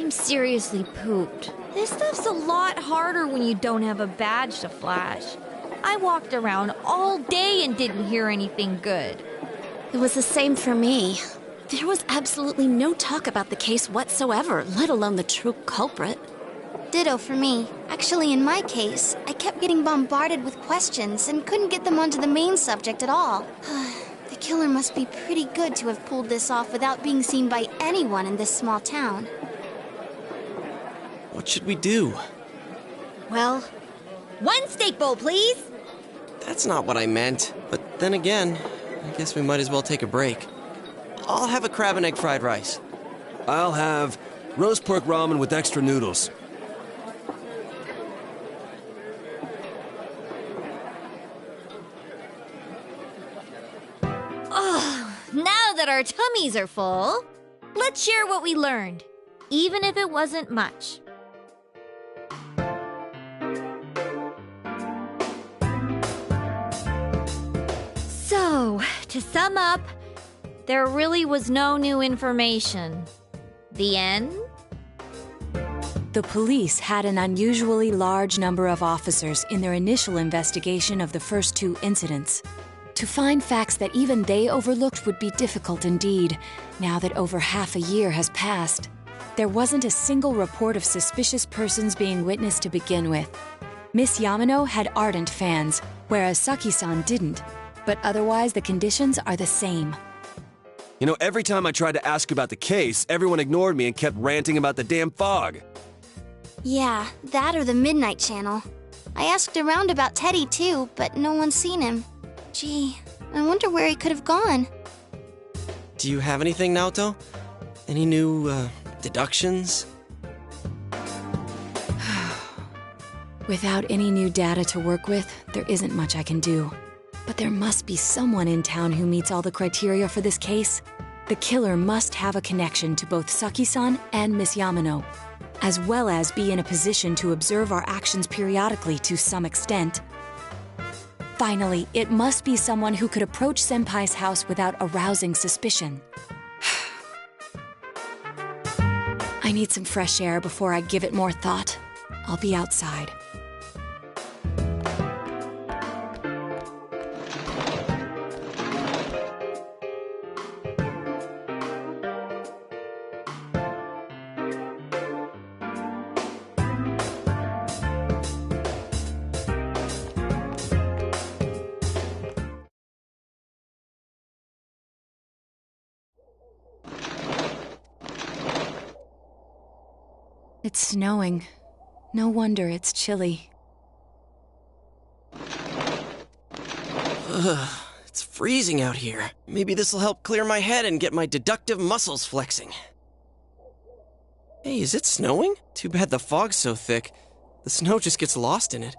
I'm seriously pooped. This stuff's a lot harder when you don't have a badge to flash. I walked around all day and didn't hear anything good. It was the same for me. There was absolutely no talk about the case whatsoever, let alone the true culprit. Ditto for me. Actually, in my case, I kept getting bombarded with questions and couldn't get them onto the main subject at all. The killer must be pretty good to have pulled this off without being seen by anyone in this small town. What should we do? Well, one steak bowl, please. That's not what I meant. But then again, I guess we might as well take a break. I'll have a crab and egg fried rice. I'll have roast pork ramen with extra noodles. Now that our tummies are full, let's share what we learned, even if it wasn't much. So, to sum up, there really was no new information. The end? The police had an unusually large number of officers in their initial investigation of the first two incidents. To find facts that even they overlooked would be difficult indeed, now that over half a year has passed. There wasn't a single report of suspicious persons being witnessed to begin with. Miss Yamano had ardent fans, whereas Saki-san didn't. But otherwise, the conditions are the same. You know, every time I tried to ask about the case, everyone ignored me and kept ranting about the damn fog. Yeah, that or the Midnight Channel. I asked around about Teddy too, but no one's seen him. Gee, I wonder where he could have gone. Do you have anything, Naoto? Any new, deductions? Without any new data to work with, there isn't much I can do. But there must be someone in town who meets all the criteria for this case. The killer must have a connection to both Saki-san and Miss Yamano, as well as be in a position to observe our actions periodically to some extent. Finally, it must be someone who could approach Senpai's house without arousing suspicion. I need some fresh air before I give it more thought. I'll be outside. It's snowing. No wonder it's chilly. Ugh, it's freezing out here. Maybe this'll help clear my head and get my deductive muscles flexing. Hey, is it snowing? Too bad the fog's so thick. The snow just gets lost in it.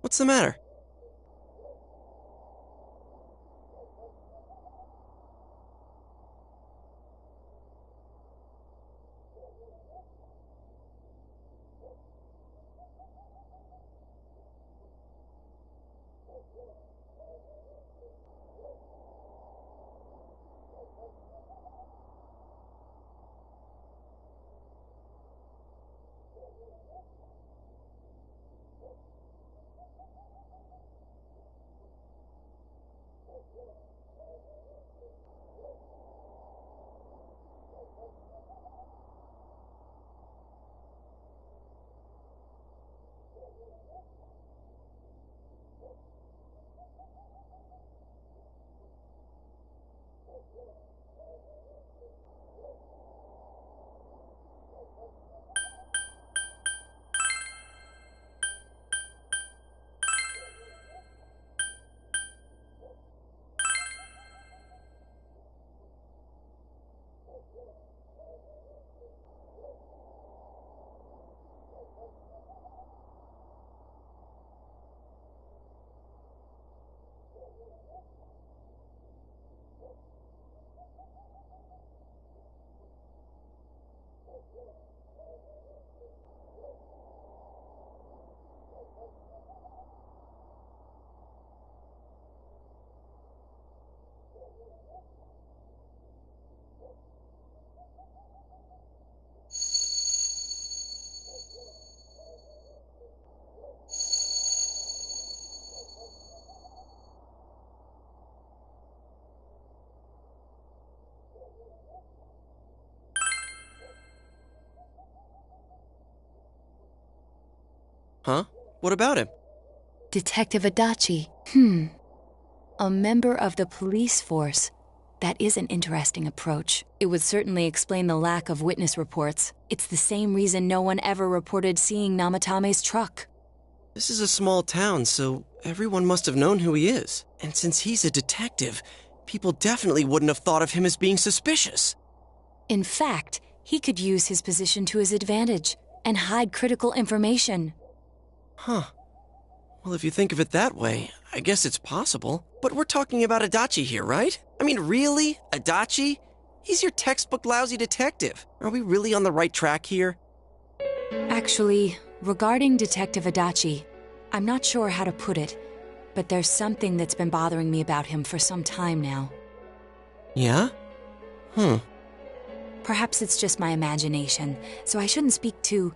What's the matter? Huh? What about him? Detective Adachi. A member of the police force. That is an interesting approach. It would certainly explain the lack of witness reports. It's the same reason no one ever reported seeing Namatame's truck. This is a small town, so everyone must have known who he is. And since he's a detective, people definitely wouldn't have thought of him as being suspicious. In fact, he could use his position to his advantage and hide critical information. Huh. Well, if you think of it that way, I guess it's possible. But we're talking about Adachi here, right? I mean, really? Adachi? He's your textbook lousy detective. Are we really on the right track here? Actually, regarding Detective Adachi, I'm not sure how to put it, but there's something that's been bothering me about him for some time now. Yeah? Perhaps it's just my imagination, so I shouldn't speak too...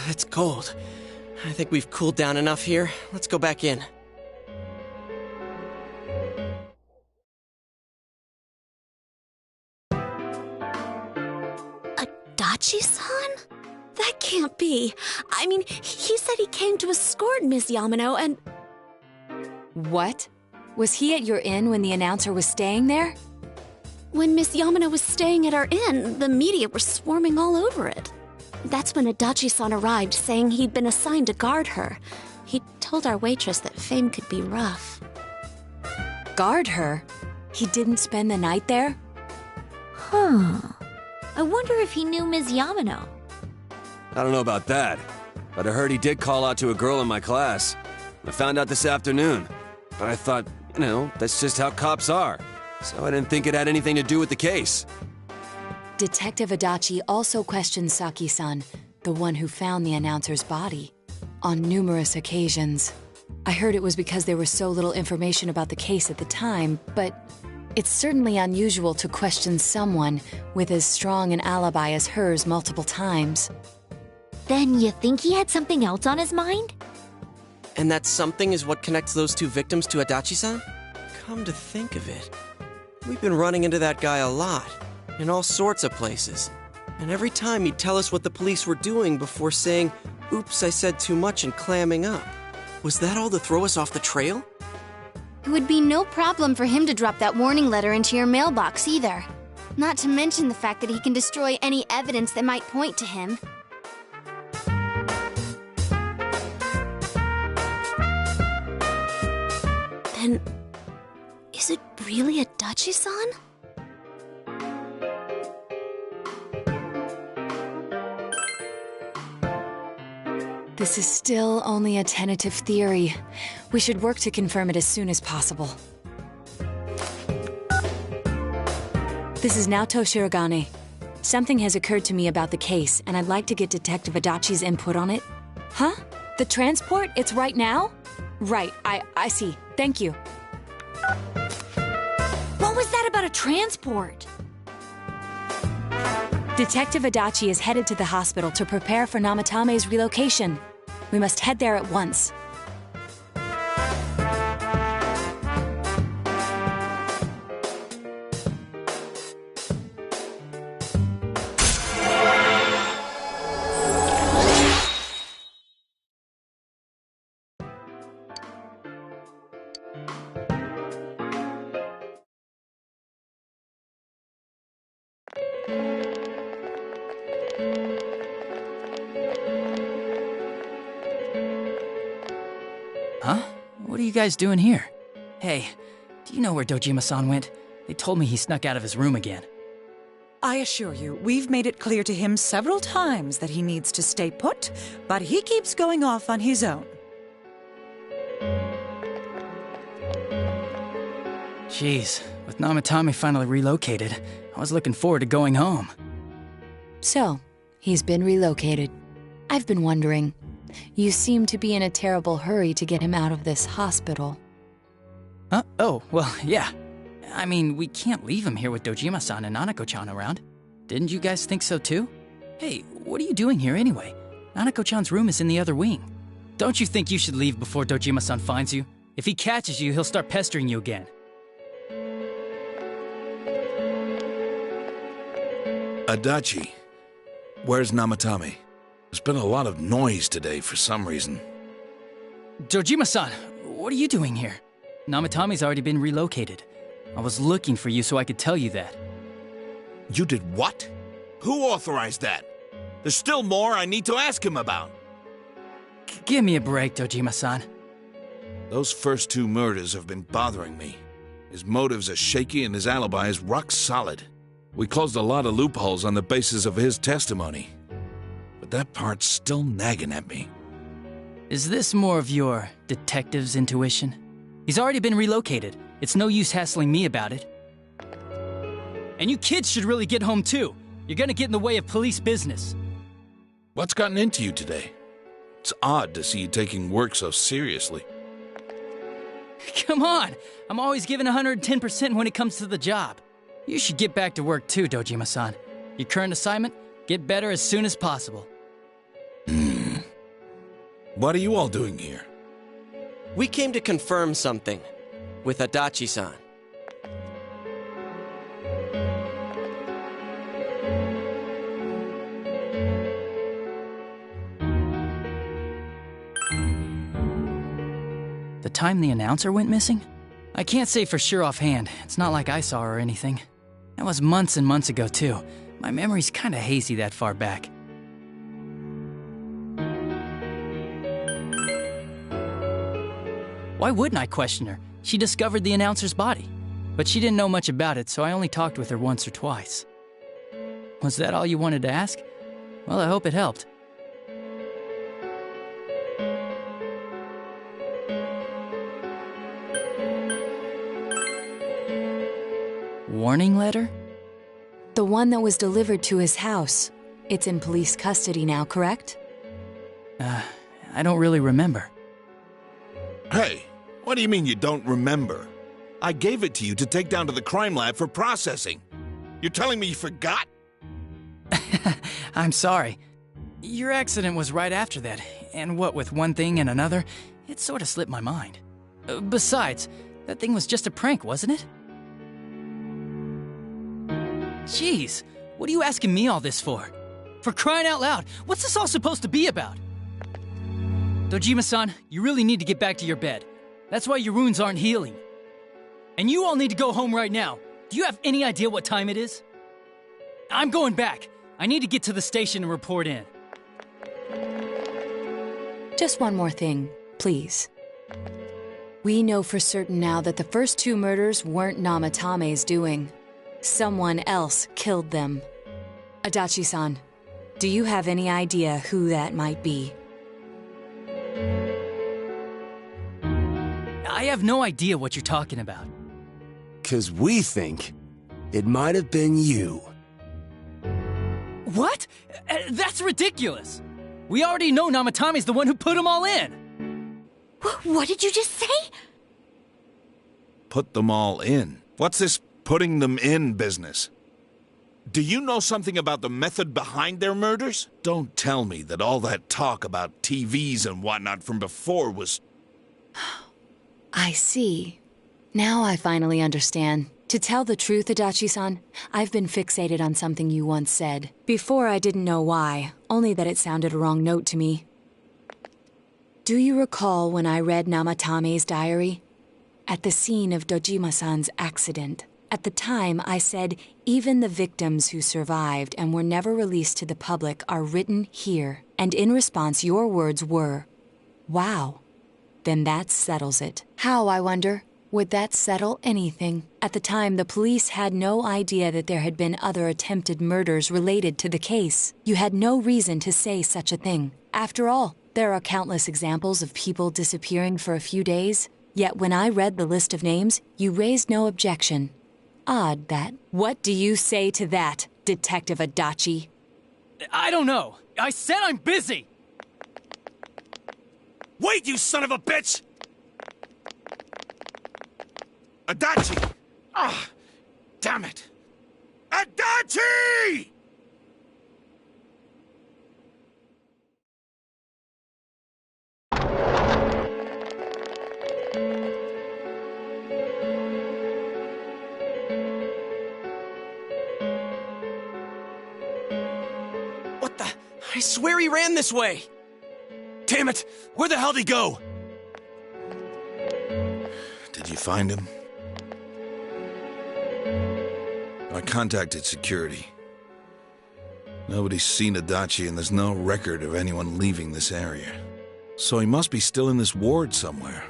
It's cold. I think we've cooled down enough here. Let's go back in. Adachi-san? That can't be. I mean, he said he came to escort Miss Yamano and... What? Was he at your inn when the announcer was staying there? When Miss Yamano was staying at our inn, the media were swarming all over it. That's when Adachi-san arrived, saying he'd been assigned to guard her. He told our waitress that fame could be rough. Guard her? He didn't spend the night there? Huh. I wonder if he knew Ms. Yamano. I don't know about that, but I heard he did call out to a girl in my class. I found out this afternoon, but I thought, that's just how cops are. So I didn't think it had anything to do with the case. Detective Adachi also questioned Saki-san, the one who found the announcer's body, on numerous occasions. I heard it was because there was so little information about the case at the time, but it's certainly unusual to question someone with as strong an alibi as hers multiple times. Then you think he had something else on his mind? And that something is what connects those two victims to Adachi-san? Come to think of it, we've been running into that guy a lot, in all sorts of places. And every time he'd tell us what the police were doing before saying, "Oops, I said too much," and clamming up. Was that all to throw us off the trail? It would be no problem for him to drop that warning letter into your mailbox either. Not to mention the fact that he can destroy any evidence that might point to him. Then, is it really Adachi-san? This is still only a tentative theory. We should work to confirm it as soon as possible. This is Naoto Shirogane. Something has occurred to me about the case, and I'd like to get Detective Adachi's input on it. Huh? The transport? It's right now? Right, I see. Thank you. What was that about a transport? Detective Adachi is headed to the hospital to prepare for Namatame's relocation. We must head there at once. Huh? What are you guys doing here? Hey, do you know where Dojima-san went? They told me he snuck out of his room again. I assure you, we've made it clear to him several times that he needs to stay put, but he keeps going off on his own. Jeez, with Namatame finally relocated, I was looking forward to going home. So, he's been relocated. I've been wondering. You seem to be in a terrible hurry to get him out of this hospital. Huh? Oh, well, yeah. I mean, we can't leave him here with Dojima-san and Nanako-chan around. Didn't you guys think so too? Hey, what are you doing here anyway? Nanako-chan's room is in the other wing. Don't you think you should leave before Dojima-san finds you? If he catches you, he'll start pestering you again. Adachi, where's Namatame? There's been a lot of noise today for some reason. Dojima-san, what are you doing here? Namatami's already been relocated. I was looking for you so I could tell you that. You did what? Who authorized that? There's still more I need to ask him about. Give me a break, Dojima-san. Those first 2 murders have been bothering me. His motives are shaky and his alibi is rock solid. We closed a lot of loopholes on the basis of his testimony. But that part's still nagging at me. Is this more of your detective's intuition? He's already been relocated. It's no use hassling me about it. And you kids should really get home too. You're gonna get in the way of police business. What's gotten into you today? It's odd to see you taking work so seriously. Come on! I'm always giving 110% when it comes to the job. You should get back to work too, Dojima-san. Your current assignment? Get better as soon as possible. What are you all doing here? We came to confirm something with Adachi-san. The time the announcer went missing? I can't say for sure offhand. It's not like I saw her or anything. That was months and months ago, too. My memory's kinda hazy that far back. Why wouldn't I question her? She discovered the announcer's body. But she didn't know much about it, so I only talked with her once or twice. Was that all you wanted to ask? Well, I hope it helped. Warning letter? The one that was delivered to his house. It's in police custody now, correct? I don't really remember. Hey, what do you mean you don't remember? I gave it to you to take down to the crime lab for processing. You're telling me you forgot? I'm sorry. Your accident was right after that, and what with one thing and another, it sort of slipped my mind. Besides, that thing was just a prank, wasn't it? Jeez, what are you asking me all this for? For crying out loud, what's this all supposed to be about? Dojima-san, you really need to get back to your bed. That's why your wounds aren't healing. And you all need to go home right now. Do you have any idea what time it is? I'm going back. I need to get to the station and report in. Just one more thing, please. We know for certain now that the first 2 murders weren't Namatame's doing. Someone else killed them. Adachi-san, do you have any idea who that might be? I have no idea what you're talking about. 'Cause we think it might have been you. What? That's ridiculous! We already know Namatame's the one who put them all in! What did you just say? Put them all in? What's this putting them in business? Do you know something about the method behind their murders? Don't tell me that all that talk about TVs and whatnot from before was... I see. Now I finally understand. To tell the truth, Adachi-san, I've been fixated on something you once said. Before I didn't know why, only that it sounded a wrong note to me. Do you recall when I read Namatame's diary? At the scene of Dojima-san's accident. At the time, I said, even the victims who survived and were never released to the public are written here. And in response, your words were, wow. Then that settles it. How, I wonder? Would that settle anything? At the time, the police had no idea that there had been other attempted murders related to the case. You had no reason to say such a thing. After all, there are countless examples of people disappearing for a few days. Yet when I read the list of names, you raised no objection. Odd that. What do you say to that, Detective Adachi? I don't know. I said I'm busy! Wait, you son of a bitch! Adachi! Ah, damn it! Adachi! I swear he ran this way! Damn it! Where the hell did he go? Did you find him? I contacted security. Nobody's seen Adachi, and there's no record of anyone leaving this area. So he must be still in this ward somewhere.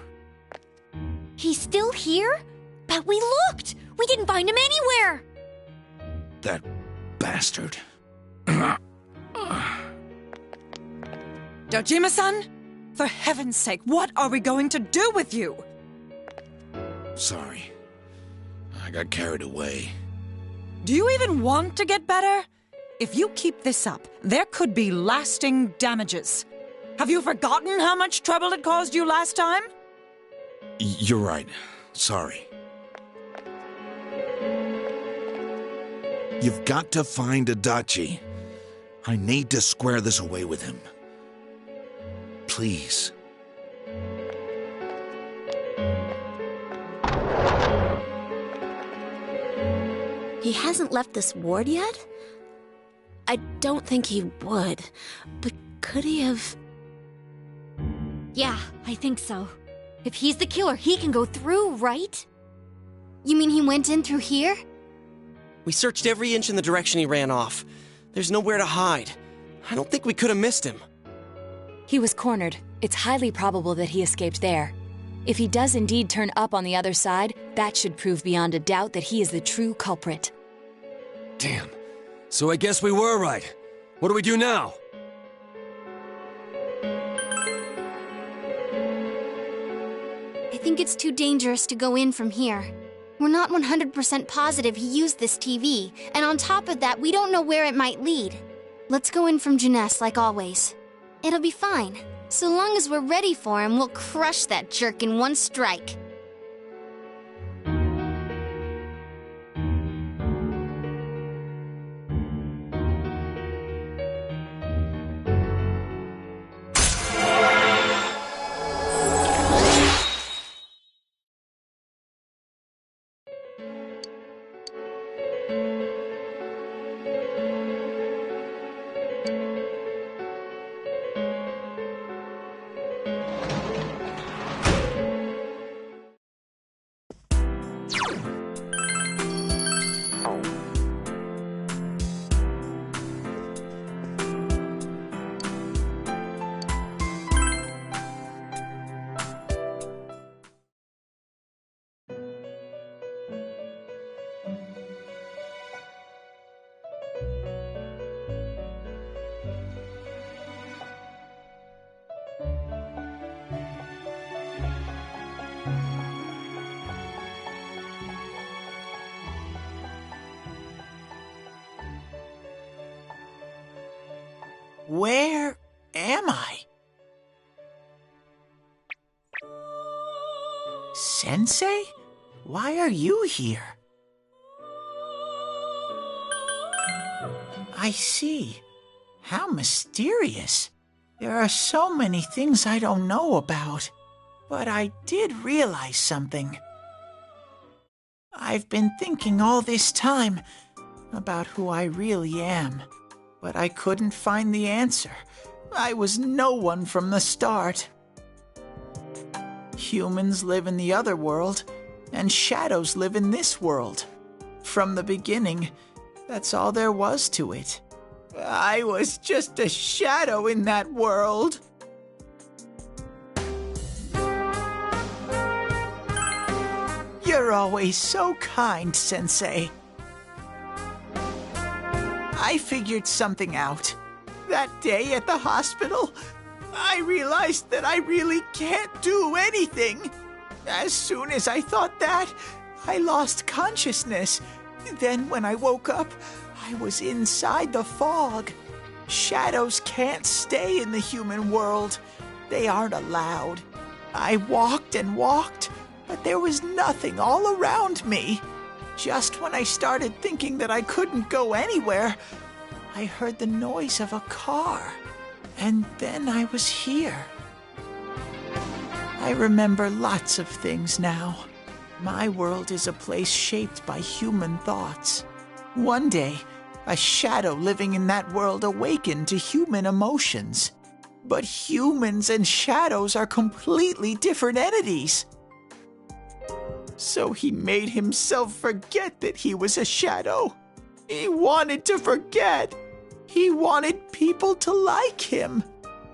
He's still here? But we looked! We didn't find him anywhere! That bastard. Dojima-san? For heaven's sake, what are we going to do with you? Sorry. I got carried away. Do you even want to get better? If you keep this up, there could be lasting damages. Have you forgotten how much trouble it caused you last time? You're right. Sorry. You've got to find Adachi. I need to square this away with him. Please. He hasn't left this ward yet? I don't think he would. But could he have... Yeah, I think so. If he's the killer, he can go through, right? You mean he went in through here? We searched every inch in the direction he ran off. There's nowhere to hide. I don't think we could have missed him. He was cornered. It's highly probable that he escaped there. If he does indeed turn up on the other side, that should prove beyond a doubt that he is the true culprit. Damn. So I guess we were right. What do we do now? I think it's too dangerous to go in from here. We're not 100% positive he used this TV, and on top of that, we don't know where it might lead. Let's go in from Jeunesse like always. It'll be fine. So long as we're ready for him, we'll crush that jerk in one strike. Where am I? Sensei? Why are you here? I see. How mysterious. There are so many things I don't know about. But I did realize something. I've been thinking all this time about who I really am. But I couldn't find the answer. I was no one from the start. Humans live in the other world, and shadows live in this world. From the beginning, that's all there was to it. I was just a shadow in that world. You're always so kind, Sensei. I figured something out. That day at the hospital, I realized that I really can't do anything. As soon as I thought that, I lost consciousness. Then when I woke up, I was inside the fog. Shadows can't stay in the human world. They aren't allowed. I walked and walked, but there was nothing all around me. Just when I started thinking that I couldn't go anywhere, I heard the noise of a car, and then I was here. I remember lots of things now. My world is a place shaped by human thoughts. One day, A shadow living in that world awakened to human emotions. But humans and shadows are completely different entities. So he made himself forget that he was a shadow. He wanted to forget. He wanted people to like him.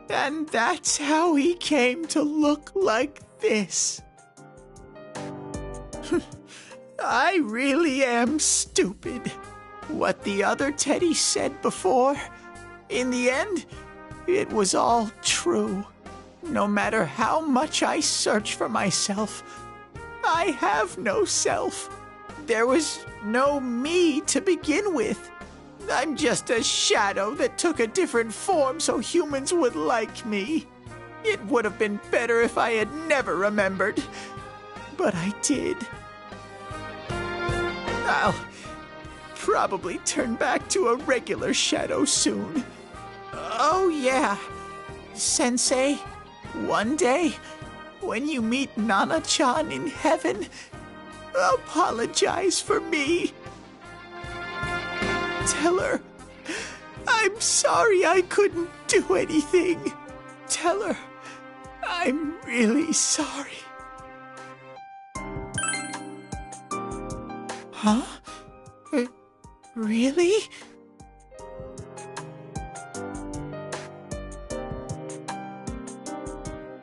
And that's how he came to look like this. I really am stupid. What the other Teddy said before, in the end, it was all true. No matter how much I search for myself, I have no self. There was no me to begin with. I'm just a shadow that took a different form so humans would like me. It would have been better if I had never remembered. But I did. I'll probably turn back to a regular shadow soon. Oh yeah, Sensei, one day, when you meet Nana-chan in heaven, apologize for me. Tell her, I'm sorry I couldn't do anything. Tell her, I'm really sorry. Huh? Really?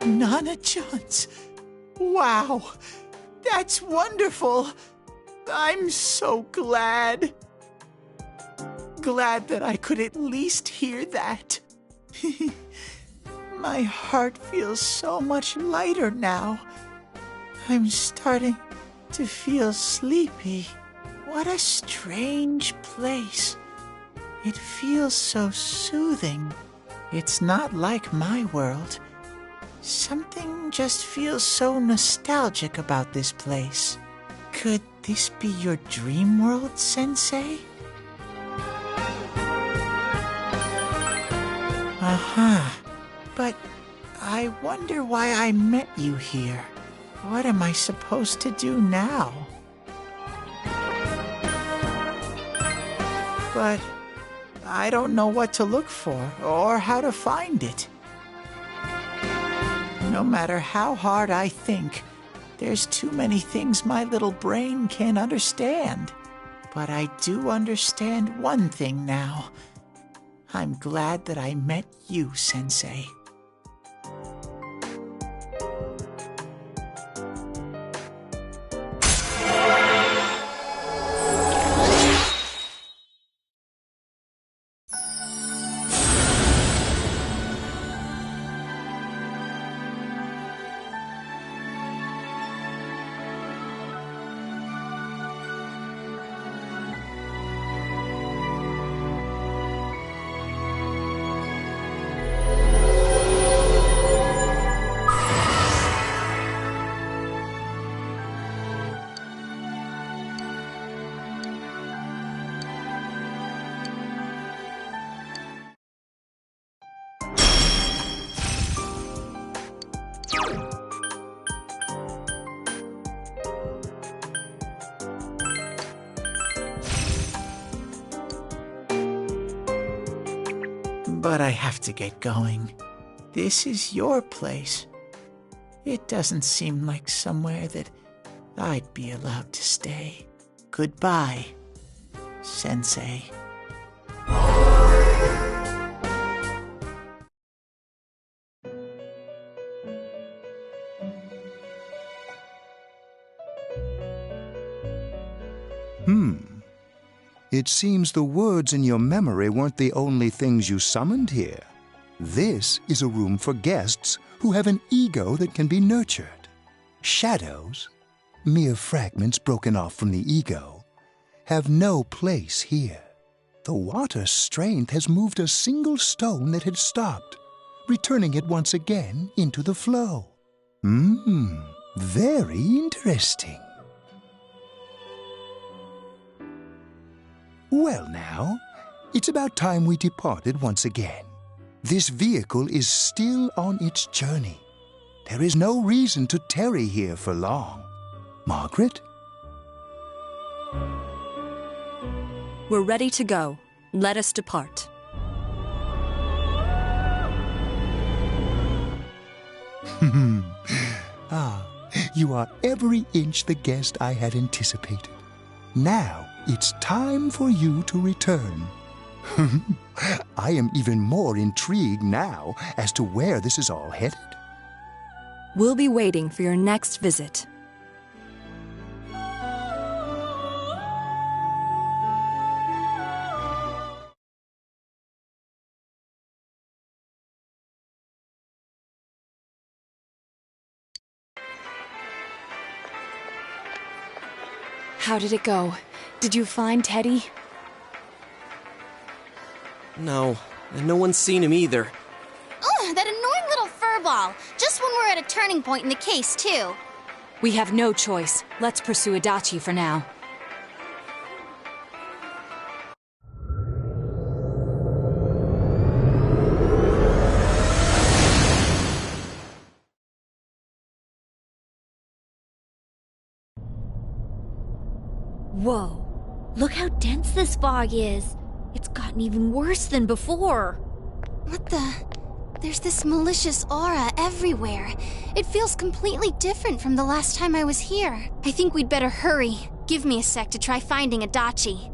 Nana-chan's. Wow, that's wonderful. I'm so glad. Glad that I could at least hear that. My heart feels so much lighter now. I'm starting to feel sleepy. What a strange place. It feels so soothing. It's not like my world. Something just feels so nostalgic about this place. Could this be your dream world, Sensei? But I wonder why I met you here. What am I supposed to do now? But I don't know what to look for or how to find it. No matter how hard I think, there's too many things my little brain can't understand. But I do understand one thing now. I'm glad that I met you, Sensei. But I have to get going. This is your place. It doesn't seem like somewhere that I'd be allowed to stay. Goodbye, Sensei. It seems the words in your memory weren't the only things you summoned here. This is a room for guests who have an ego that can be nurtured. Shadows, mere fragments broken off from the ego, have no place here. The water's strength has moved a single stone that had stopped, returning it once again into the flow. Very interesting. Well now, it's about time we departed once again. This vehicle is still on its journey. There is no reason to tarry here for long. Margaret? We're ready to go. Let us depart. You are every inch the guest I had anticipated. Now it's time for you to return. I am even more intrigued now as to where this is all headed. We'll be waiting for your next visit. How did it go? Did you find Teddy? No, and no one's seen him either. Ugh, that annoying little furball. Just when we're at a turning point in the case, too. We have no choice. Let's pursue Adachi for now. Whoa. Look how dense this fog is. It's gotten even worse than before. What the? There's this malicious aura everywhere. It feels completely different from the last time I was here. I think we'd better hurry. Give me a sec to try finding Adachi.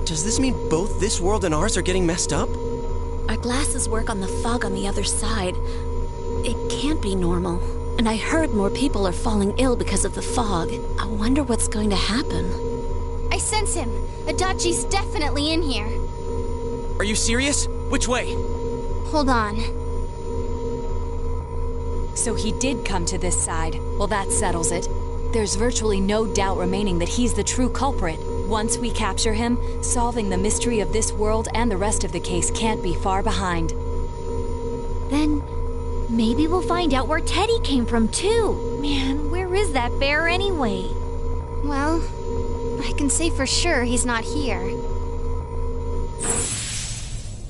Does this mean both this world and ours are getting messed up? Our glasses work on the fog on the other side. It can't be normal. And I heard more people are falling ill because of the fog. I wonder what's going to happen. I sense him. Adachi's definitely in here. Are you serious? Which way? Hold on. So he did come to this side. Well, that settles it. There's virtually no doubt remaining that he's the true culprit. Once we capture him, solving the mystery of this world and the rest of the case can't be far behind. Then maybe we'll find out where Teddy came from, too. Man, where is that bear anyway? Well, I can say for sure he's not here.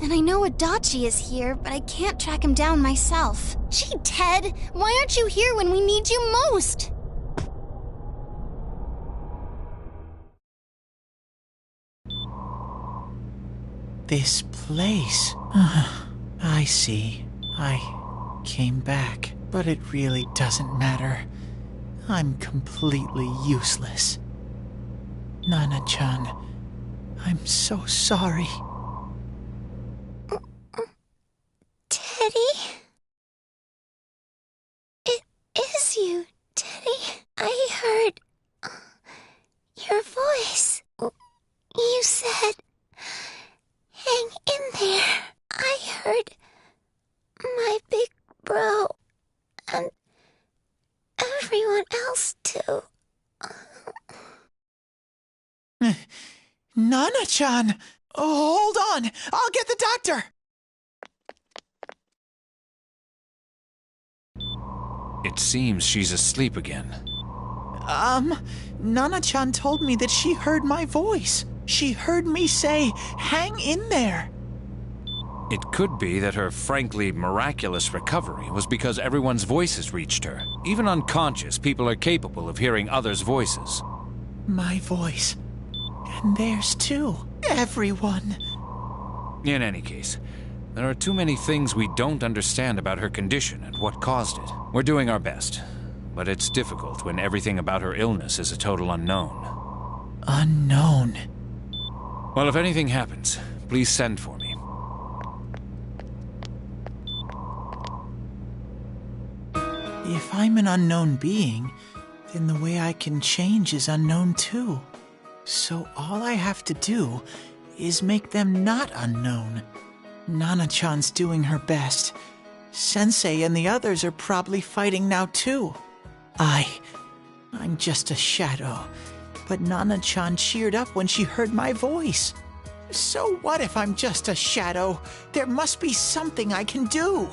And I know Adachi is here, but I can't track him down myself. Gee, Ted, why aren't you here when we need you most? This place. I see. I came back, but it really doesn't matter. I'm completely useless. Nana-chan, I'm so sorry. Teddy? It is you, Teddy. I heard your voice. You said, hang in there. I heard my big bro and everyone else too. Nana-chan! Oh, hold on! I'll get the doctor! It seems she's asleep again. Nana-chan told me that she heard my voice. She heard me say, hang in there. It could be that her frankly miraculous recovery was because everyone's voices reached her. Even unconscious, people are capable of hearing others' voices. My voice. And theirs too. Everyone. In any case, there are too many things we don't understand about her condition and what caused it. We're doing our best, but it's difficult when everything about her illness is a total unknown. Unknown. Well, if anything happens, please send for me. If I'm an unknown being, then the way I can change is unknown too. So all I have to do is make them not unknown. Nana-chan's doing her best. Sensei and the others are probably fighting now too. I'm just a shadow. But Nana-chan cheered up when she heard my voice. So what if I'm just a shadow? There must be something I can do.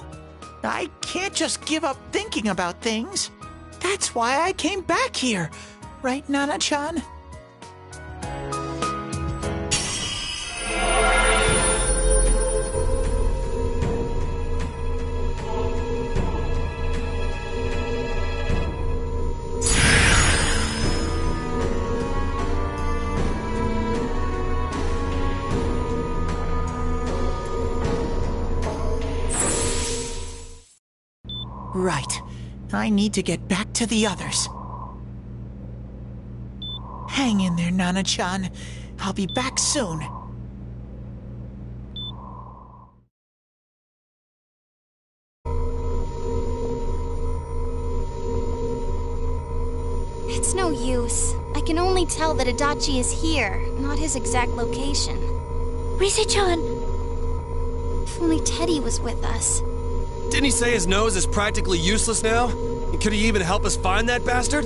I can't just give up thinking about things. That's why I came back here. Right, Nana-chan? Right. I need to get back to the others. Hang in there, Nana-chan. I'll be back soon. It's no use. I can only tell that Adachi is here, not his exact location. Rise-chan! If only Teddy was with us. Didn't he say his nose is practically useless now? And could he even help us find that bastard?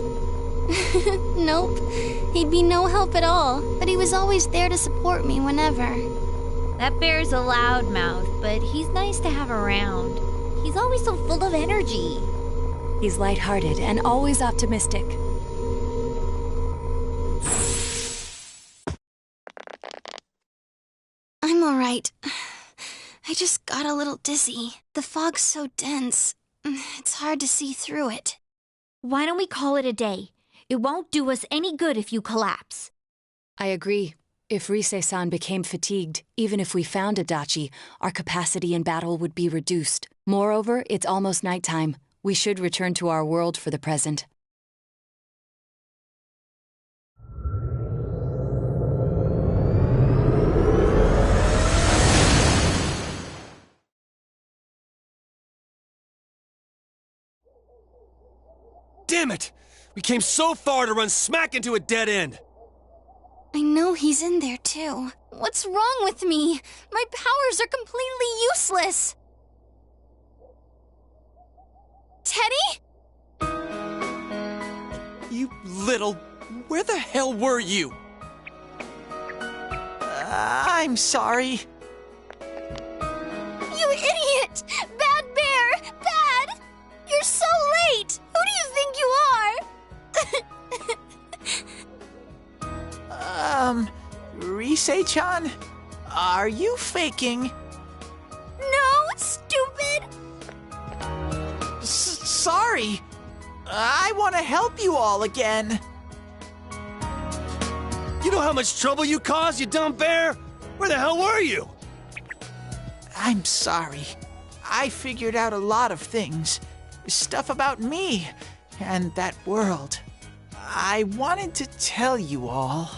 Nope. He'd be no help at all, but he was always there to support me whenever. That bear's a loudmouth, but he's nice to have around. He's always so full of energy. He's lighthearted and always optimistic. I'm alright. I just got a little dizzy. The fog's so dense. It's hard to see through it. Why don't we call it a day? It won't do us any good if you collapse. I agree. If Rise-san became fatigued, even if we found Adachi, our capacity in battle would be reduced. Moreover, it's almost nighttime. We should return to our world for the present. Damn it! We came so far to run smack into a dead end! I know he's in there too. What's wrong with me? My powers are completely useless. Teddy? You little... Where the hell were you? I'm sorry. You idiot! Bad bear! Bad! You're so late! Who do you think you are? Rise-chan? Are you faking? No, stupid! Sorry. I want to help you all again. You know how much trouble you caused, you dumb bear? Where the hell were you? I'm sorry. I figured out a lot of things. Stuff about me and that world. I wanted to tell you all.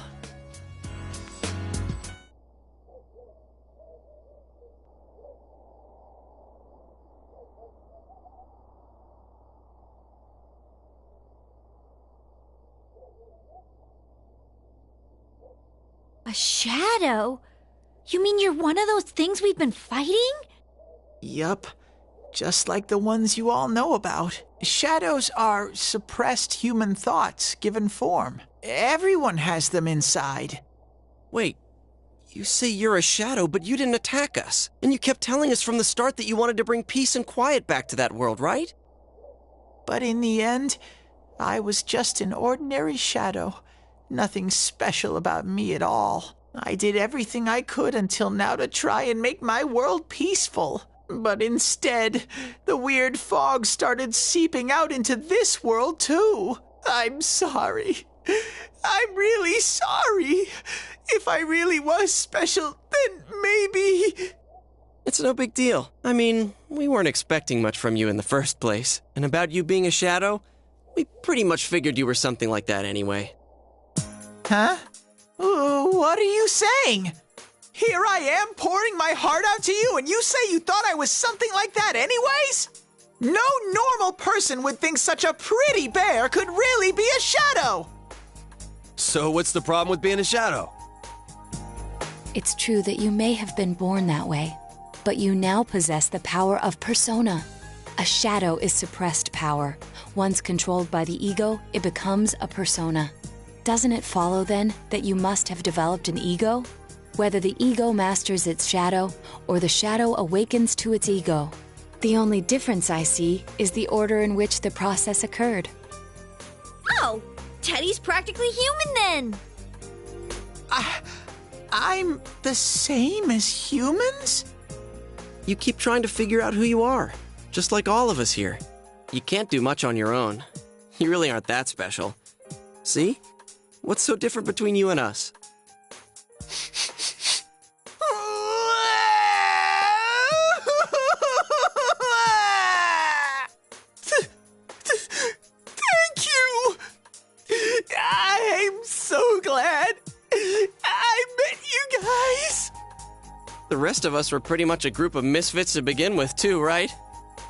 A shadow? You mean you're one of those things we've been fighting? Yup. Just like the ones you all know about. Shadows are suppressed human thoughts given form. Everyone has them inside. Wait, you say you're a shadow, but you didn't attack us. And you kept telling us from the start that you wanted to bring peace and quiet back to that world, right? But in the end, I was just an ordinary shadow. Nothing special about me at all. I did everything I could until now to try and make my world peaceful. But instead, the weird fog started seeping out into this world too. I'm sorry. I'm really sorry. If I really was special, then maybe... It's no big deal. I mean, we weren't expecting much from you in the first place. And about you being a shadow, we pretty much figured you were something like that anyway. Huh? What are you saying? Here I am pouring my heart out to you, and you say you thought I was something like that anyways? No normal person would think such a pretty bear could really be a shadow! So what's the problem with being a shadow? It's true that you may have been born that way, but you now possess the power of persona. A shadow is suppressed power. Once controlled by the ego, it becomes a persona. Doesn't it follow, then, that you must have developed an ego? Whether the ego masters its shadow, or the shadow awakens to its ego. The only difference I see is the order in which the process occurred. Oh, Teddy's practically human then. I'm the same as humans? You keep trying to figure out who you are, just like all of us here. You can't do much on your own. You really aren't that special. See? What's so different between you and us? The rest of us were pretty much a group of misfits to begin with, too, right?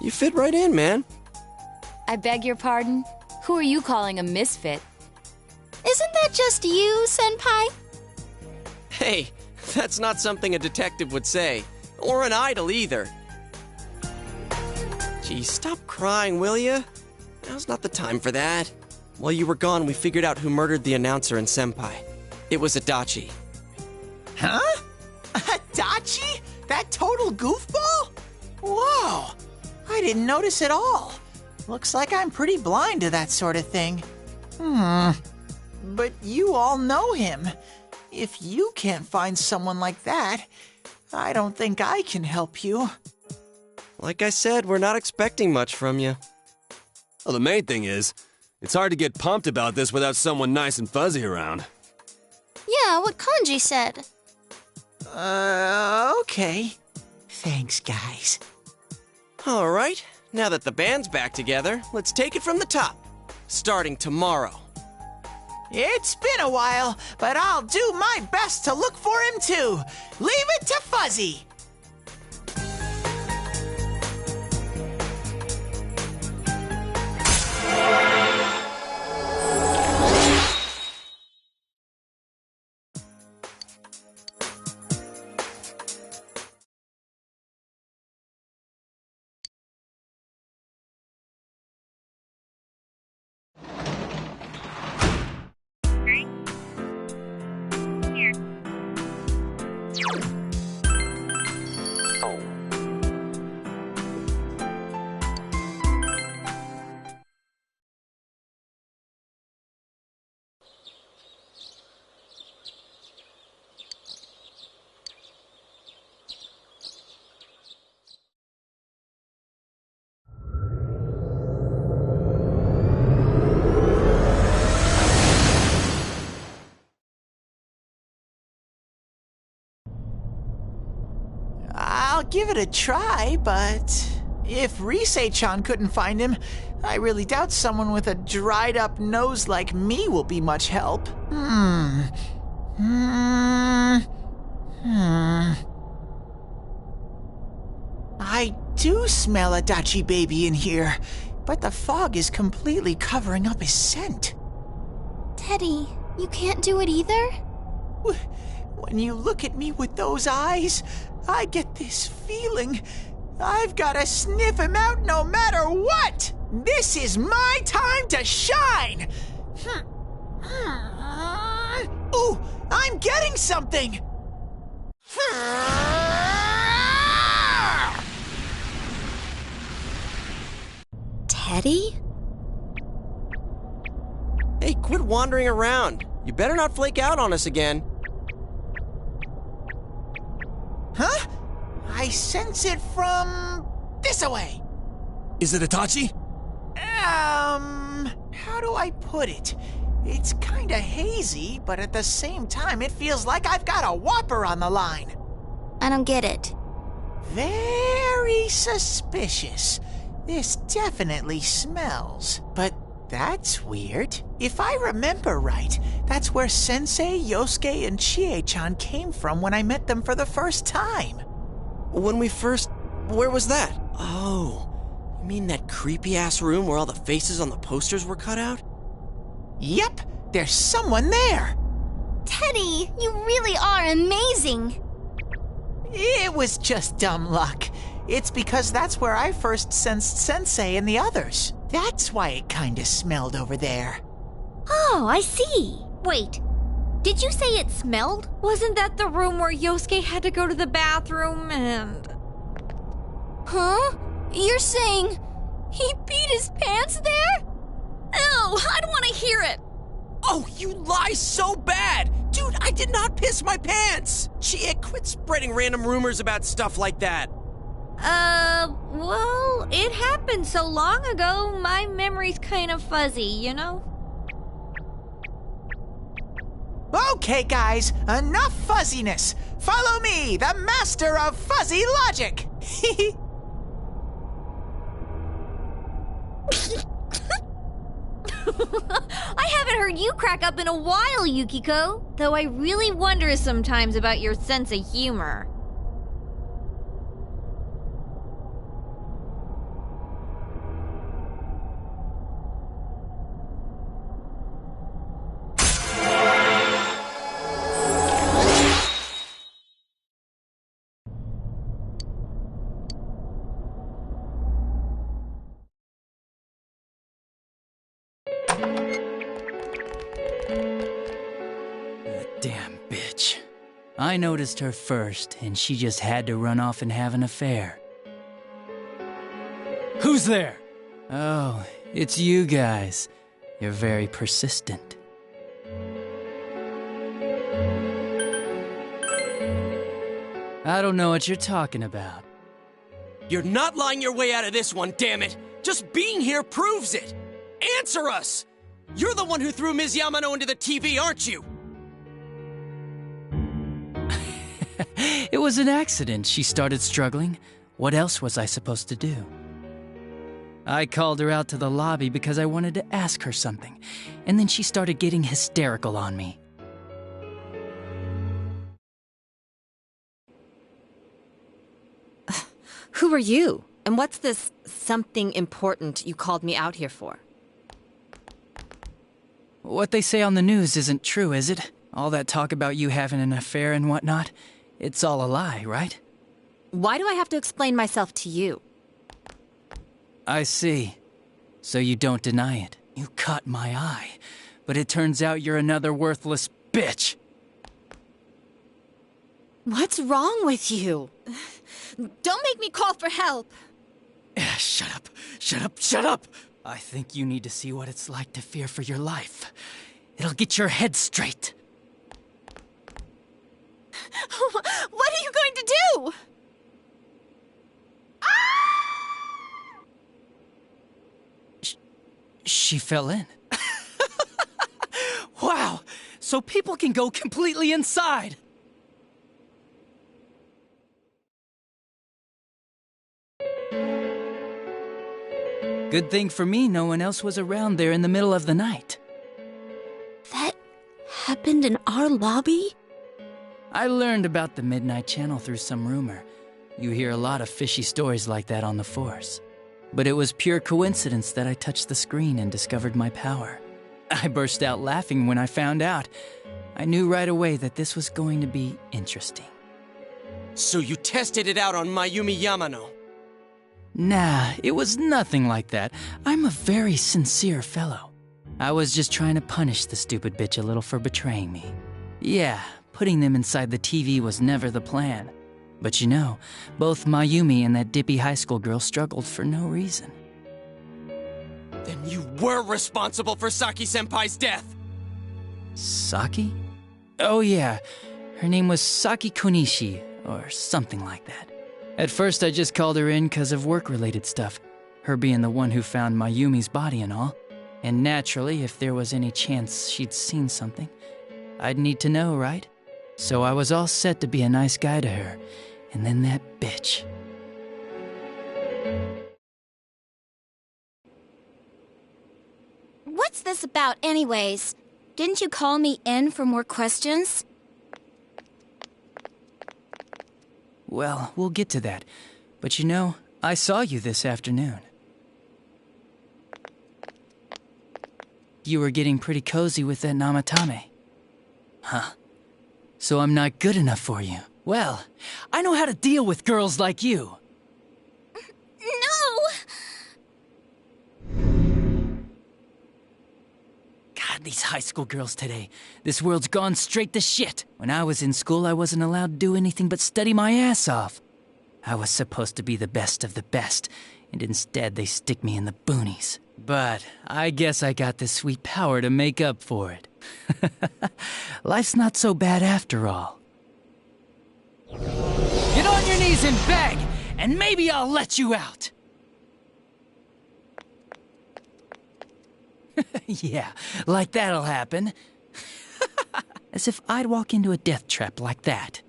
You fit right in, man. I beg your pardon? Who are you calling a misfit? Isn't that just you, Senpai? Hey, that's not something a detective would say. Or an idol, either. Gee, stop crying, will ya? Now's not the time for that. While you were gone, we figured out who murdered the announcer and Senpai. It was Adachi. Huh? Adachi? That total goofball? Whoa! I didn't notice at all. Looks like I'm pretty blind to that sort of thing. But you all know him. If you can't find someone like that, I don't think I can help you. Like I said, we're not expecting much from you. Well, the main thing is, it's hard to get pumped about this without someone nice and fuzzy around. Yeah, what Kanji said. Okay. Thanks, guys. All right, now that the band's back together, let's take it from the top. Starting tomorrow. It's been a while, but I'll do my best to look for him too. Leave it to Fuzzy. I'll give it a try, but if Risei-chan couldn't find him, I really doubt someone with a dried-up nose like me will be much help. I do smell a Adachi baby in here, but the fog is completely covering up his scent. Teddy, you can't do it either? When you look at me with those eyes, I get this feeling I've got to sniff him out no matter what! This is my time to shine! Ooh, I'm getting something! Teddy? Hey, quit wandering around. You better not flake out on us again. Huh? I sense it from this-a-way. Is it Itachi? How do I put it? It's kinda hazy, but at the same time, it feels like I've got a whopper on the line. I don't get it. Very suspicious. This definitely smells. But that's weird. If I remember right, that's where Sensei, Yosuke, and Chie-chan came from when I met them for the first time. When we first... Where was that? Oh, you mean that creepy-ass room where all the faces on the posters were cut out? Yep, there's someone there. Teddy, you really are amazing. It was just dumb luck. It's because that's where I first sensed Sensei and the others. That's why it kinda smelled over there. Oh, I see. Wait, did you say it smelled? Wasn't that the room where Yosuke had to go to the bathroom and... Huh? You're saying he peed his pants there? Ew, I don't want to hear it. Oh, you lie so bad! Dude, I did not piss my pants! Chie, quit spreading random rumors about stuff like that. Well, it happened so long ago, my memory's kind of fuzzy, you know? Okay, guys, enough fuzziness. Follow me, the master of fuzzy logic. I haven't heard you crack up in a while, Yukiko. Though I really wonder sometimes about your sense of humor. Damn bitch. I noticed her first, and she just had to run off and have an affair. Who's there? Oh, it's you guys. You're very persistent. I don't know what you're talking about. You're not lying your way out of this one, damn it! Just being here proves it! Answer us! You're the one who threw Ms. Yamano into the TV, aren't you? It was an accident. She started struggling. What else was I supposed to do? I called her out to the lobby because I wanted to ask her something, and then she started getting hysterical on me. Who are you? And what's this something important you called me out here for? What they say on the news isn't true, is it? All that talk about you having an affair and whatnot? It's all a lie, right? Why do I have to explain myself to you? I see. So you don't deny it. You caught my eye. But it turns out you're another worthless bitch. What's wrong with you? Don't make me call for help. Shut up. Shut up. Shut up. I think you need to see what it's like to fear for your life. It'll get your head straight. What are you going to do? She fell in. Wow, so people can go completely inside. Good thing for me, no one else was around there in the middle of the night. That happened in our lobby? I learned about the Midnight Channel through some rumor. You hear a lot of fishy stories like that on the force. But it was pure coincidence that I touched the screen and discovered my power. I burst out laughing when I found out. I knew right away that this was going to be interesting. So you tested it out on Mayumi Yamano? Nah, it was nothing like that. I'm a very sincere fellow. I was just trying to punish the stupid bitch a little for betraying me. Yeah, putting them inside the TV was never the plan. But you know, both Mayumi and that dippy high school girl struggled for no reason. Then you were responsible for Saki-senpai's death! Saki? Oh yeah, her name was Saki Konishi, or something like that. At first I just called her in because of work-related stuff, her being the one who found Mayumi's body and all. And naturally, if there was any chance she'd seen something, I'd need to know, right? So I was all set to be a nice guy to her, and then that bitch. What's this about anyways? Didn't you call me in for more questions? Well, we'll get to that. But you know, I saw you this afternoon. You were getting pretty cozy with that Namatame. Huh. So I'm not good enough for you. Well, I know how to deal with girls like you. No! God, these high school girls today. This world's gone straight to shit. When I was in school, I wasn't allowed to do anything but study my ass off. I was supposed to be the best of the best, and instead they stick me in the boonies. But I guess I got this sweet power to make up for it. Life's not so bad after all. Get on your knees and beg, and maybe I'll let you out. Yeah, like that'll happen. As if I'd walk into a death trap like that.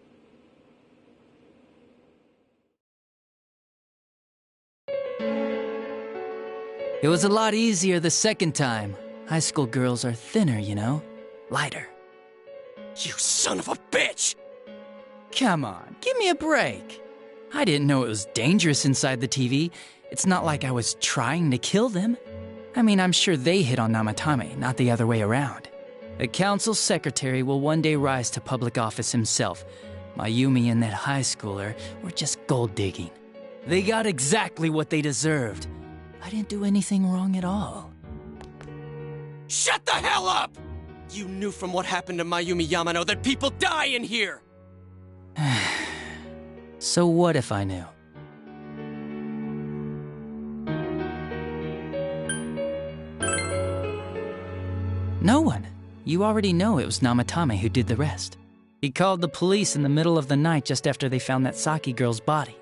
It was a lot easier the second time. High school girls are thinner, you know? Lighter. You son of a bitch! Come on, give me a break. I didn't know it was dangerous inside the TV. It's not like I was trying to kill them. I mean, I'm sure they hit on Namatame, not the other way around. The council secretary will one day rise to public office himself. Mayumi and that high schooler were just gold digging. They got exactly what they deserved. I didn't do anything wrong at all. Shut the hell up! You knew from what happened to Mayumi Yamano that people die in here! So what if I knew? No one. You already know it was Namatame who did the rest. He called the police in the middle of the night just after they found that Saki girl's body.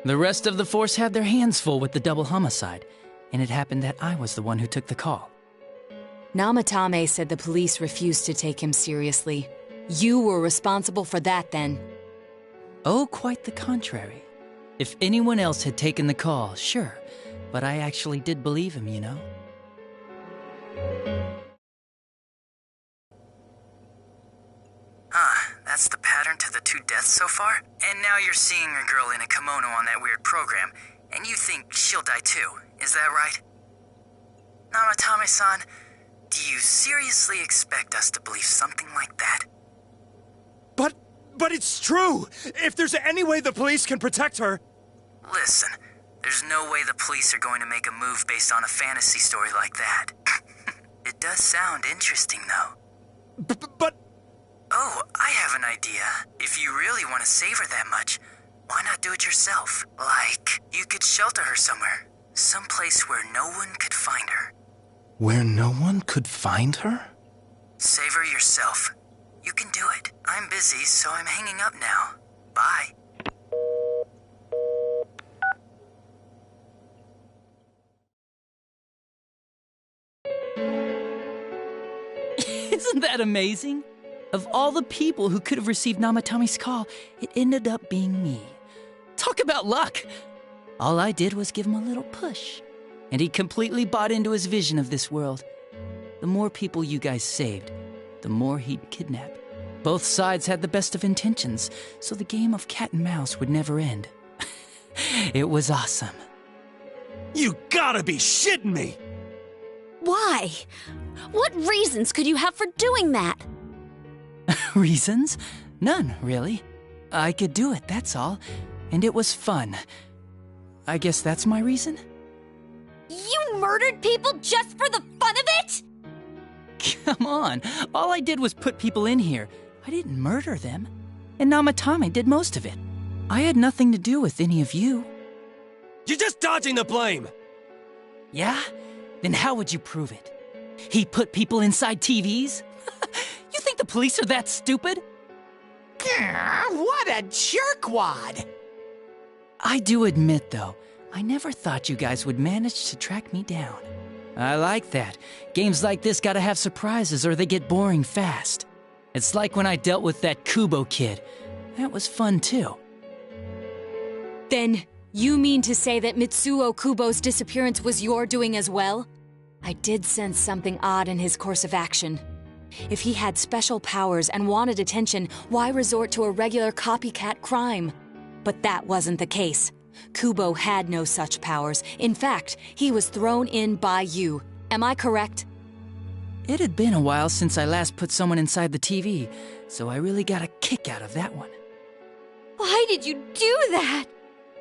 The rest of the force had their hands full with the double homicide, and it happened that I was the one who took the call. Namatame said the police refused to take him seriously. You were responsible for that then. Oh, quite the contrary. If anyone else had taken the call, sure, but I actually did believe him, you know? That's the pattern to the 2 deaths so far? And now you're seeing a girl in a kimono on that weird program, and you think she'll die too, is that right? Namatame-san, do you seriously expect us to believe something like that? But it's true! If there's any way the police can protect her... Listen, there's no way the police are going to make a move based on a fantasy story like that. It does sound interesting, though. But... Oh, I have an idea. If you really want to save her that much, why not do it yourself? Like, you could shelter her somewhere. Someplace where no one could find her. Where no one could find her? Save her yourself. You can do it. I'm busy, so I'm hanging up now. Bye. Isn't that amazing? Of all the people who could have received Namatame's call, it ended up being me. Talk about luck! All I did was give him a little push, and he completely bought into his vision of this world. The more people you guys saved, the more he'd kidnap. Both sides had the best of intentions, so the game of cat and mouse would never end. It was awesome. You gotta be shitting me! Why? What reasons could you have for doing that? Reasons? None, really. I could do it, that's all. And it was fun. I guess that's my reason? You murdered people just for the fun of it? Come on, all I did was put people in here. I didn't murder them. And Namatame did most of it. I had nothing to do with any of you. You're just dodging the blame! Yeah? Then how would you prove it? He put people inside TVs? You think the police are that stupid? What a jerkwad! I do admit, though, I never thought you guys would manage to track me down. I like that. Games like this gotta have surprises or they get boring fast. It's like when I dealt with that Kubo kid. That was fun, too. Then, you mean to say that Mitsuo Kubo's disappearance was your doing as well? I did sense something odd in his course of action. If he had special powers and wanted attention, why resort to a regular copycat crime? But that wasn't the case. Kubo had no such powers. In fact, he was thrown in by you. Am I correct? It had been a while since I last put someone inside the TV, so I really got a kick out of that one. Why did you do that?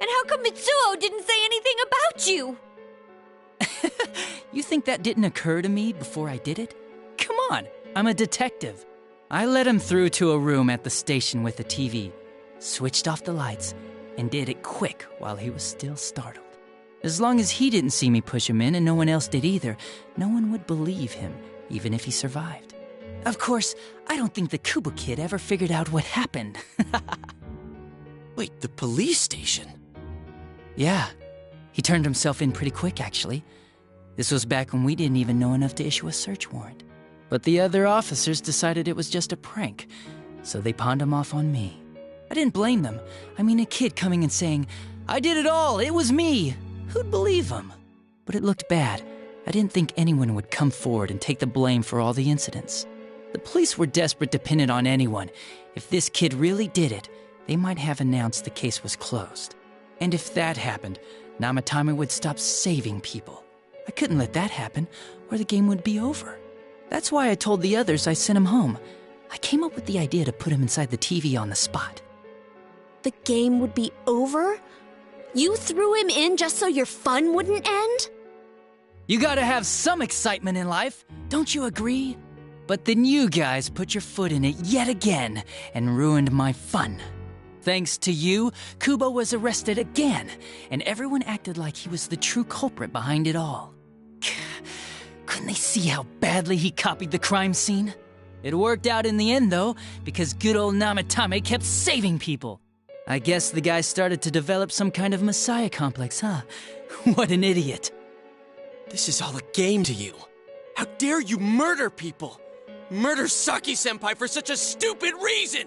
And how come Mitsuo didn't say anything about you? You think that didn't occur to me before I did it? Come on, I'm a detective. I let him through to a room at the station with a TV, switched off the lights, and did it quick while he was still startled. As long as he didn't see me push him in and no one else did either, no one would believe him, even if he survived. Of course, I don't think the Kubo kid ever figured out what happened. Wait, the police station? Yeah, he turned himself in pretty quick, actually. This was back when we didn't even know enough to issue a search warrant. But the other officers decided it was just a prank, so they pawned him off on me. I didn't blame them. I mean, a kid coming and saying, "I did it all, it was me." Who'd believe him? But it looked bad. I didn't think anyone would come forward and take the blame for all the incidents. The police were desperate to pin it on anyone. If this kid really did it, they might have announced the case was closed. And if that happened, Namatame would stop saving people. I couldn't let that happen, or the game would be over. That's why I told the others I sent him home. I came up with the idea to put him inside the TV on the spot. The game would be over? You threw him in just so your fun wouldn't end? You gotta have some excitement in life, don't you agree? But then you guys put your foot in it yet again and ruined my fun. Thanks to you, Kubo was arrested again, and everyone acted like he was the true culprit behind it all. Couldn't they see how badly he copied the crime scene? It worked out in the end, though, because good old Namatame kept saving people. I guess the guy started to develop some kind of messiah complex, huh? What an idiot. This is all a game to you. How dare you murder people? Murder Saki-senpai for such a stupid reason!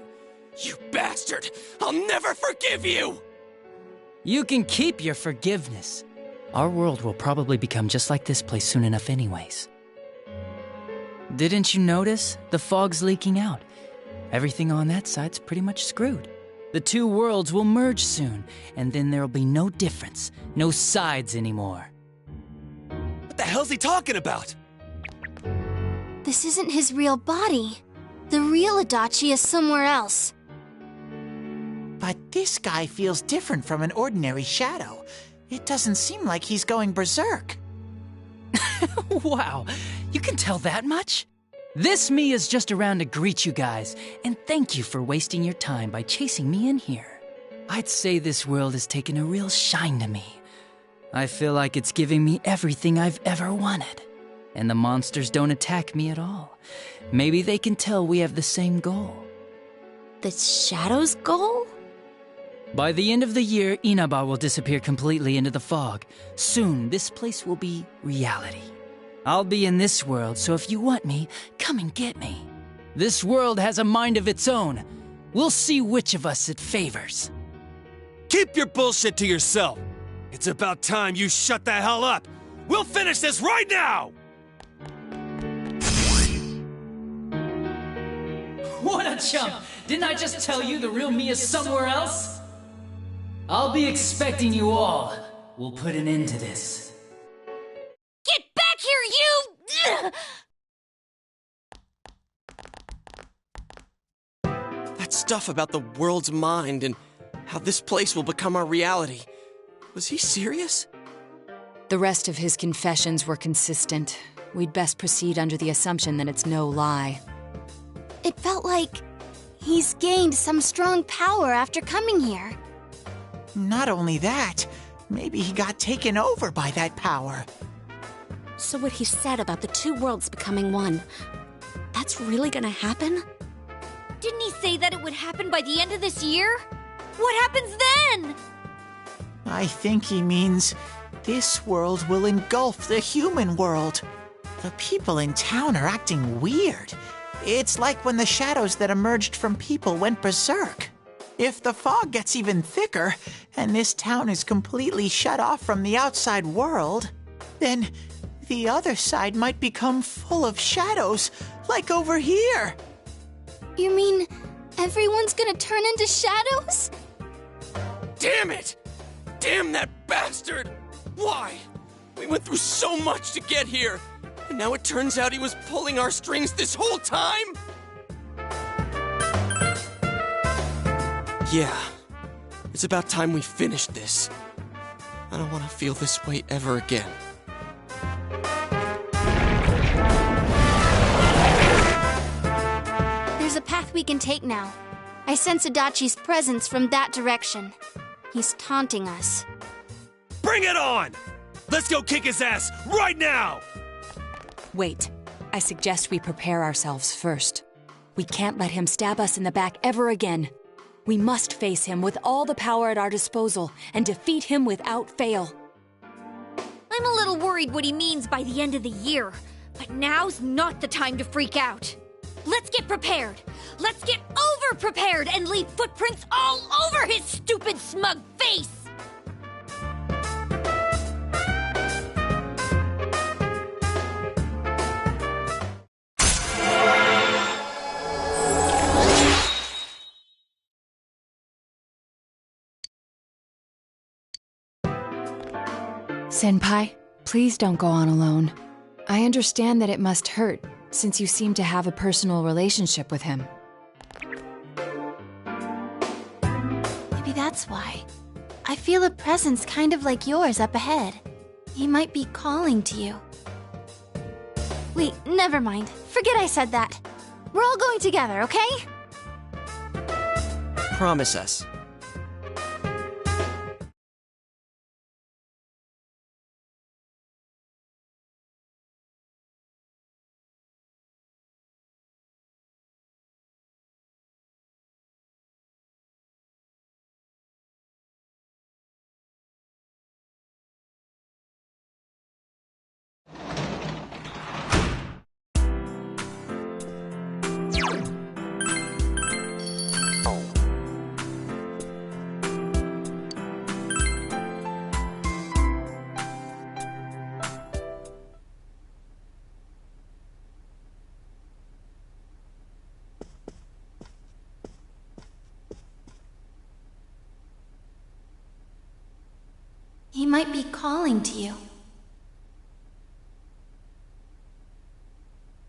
You bastard! I'll never forgive you! You can keep your forgiveness. Our world will probably become just like this place soon enough anyways. Didn't you notice? The fog's leaking out. Everything on that side's pretty much screwed. The two worlds will merge soon, and then there'll be no difference, no sides anymore. What the hell's he talking about? This isn't his real body. The real Adachi is somewhere else. But this guy feels different from an ordinary shadow. It doesn't seem like he's going berserk. Wow, you can tell that much? This me is just around to greet you guys, and thank you for wasting your time by chasing me in here. I'd say this world has taken a real shine to me. I feel like it's giving me everything I've ever wanted. And the monsters don't attack me at all. Maybe they can tell we have the same goal. The Shadow's goal? By the end of the year, Inaba will disappear completely into the fog. Soon, this place will be reality. I'll be in this world, so if you want me, come and get me. This world has a mind of its own. We'll see which of us it favors. Keep your bullshit to yourself. It's about time you shut the hell up. We'll finish this right now! What a chump! Didn't I just tell you the real me is somewhere else? I'll be expecting you all. We'll put an end to this. Get back here, you! That stuff about the world's mind and how this place will become our reality. Was he serious? The rest of his confessions were consistent. We'd best proceed under the assumption that it's no lie. It felt like he's gained some strong power after coming here. Not only that, maybe he got taken over by that power. So what he said about the two worlds becoming one, that's really gonna happen? Didn't he say that it would happen by the end of this year? What happens then? I think he means this world will engulf the human world. The people in town are acting weird. It's like when the shadows that emerged from people went berserk. If the fog gets even thicker, and this town is completely shut off from the outside world, then the other side might become full of shadows, like over here. You mean everyone's gonna turn into shadows? Damn it! Damn that bastard! Why? We went through so much to get here, and now it turns out he was pulling our strings this whole time? Yeah, it's about time we finished this. I don't want to feel this way ever again. There's a path we can take now. I sense Adachi's presence from that direction. He's taunting us. Bring it on! Let's go kick his ass right now! Wait, I suggest we prepare ourselves first. We can't let him stab us in the back ever again. We must face him with all the power at our disposal and defeat him without fail. I'm a little worried what he means by the end of the year, but now's not the time to freak out. Let's get prepared. Let's get over-prepared and leave footprints all over his stupid, smug face! Senpai, please don't go on alone. I understand that it must hurt, since you seem to have a personal relationship with him. Maybe that's why. I feel a presence kind of like yours up ahead. He might be calling to you. Wait, never mind. Forget I said that. We're all going together, okay? Promise us. He might be calling to you.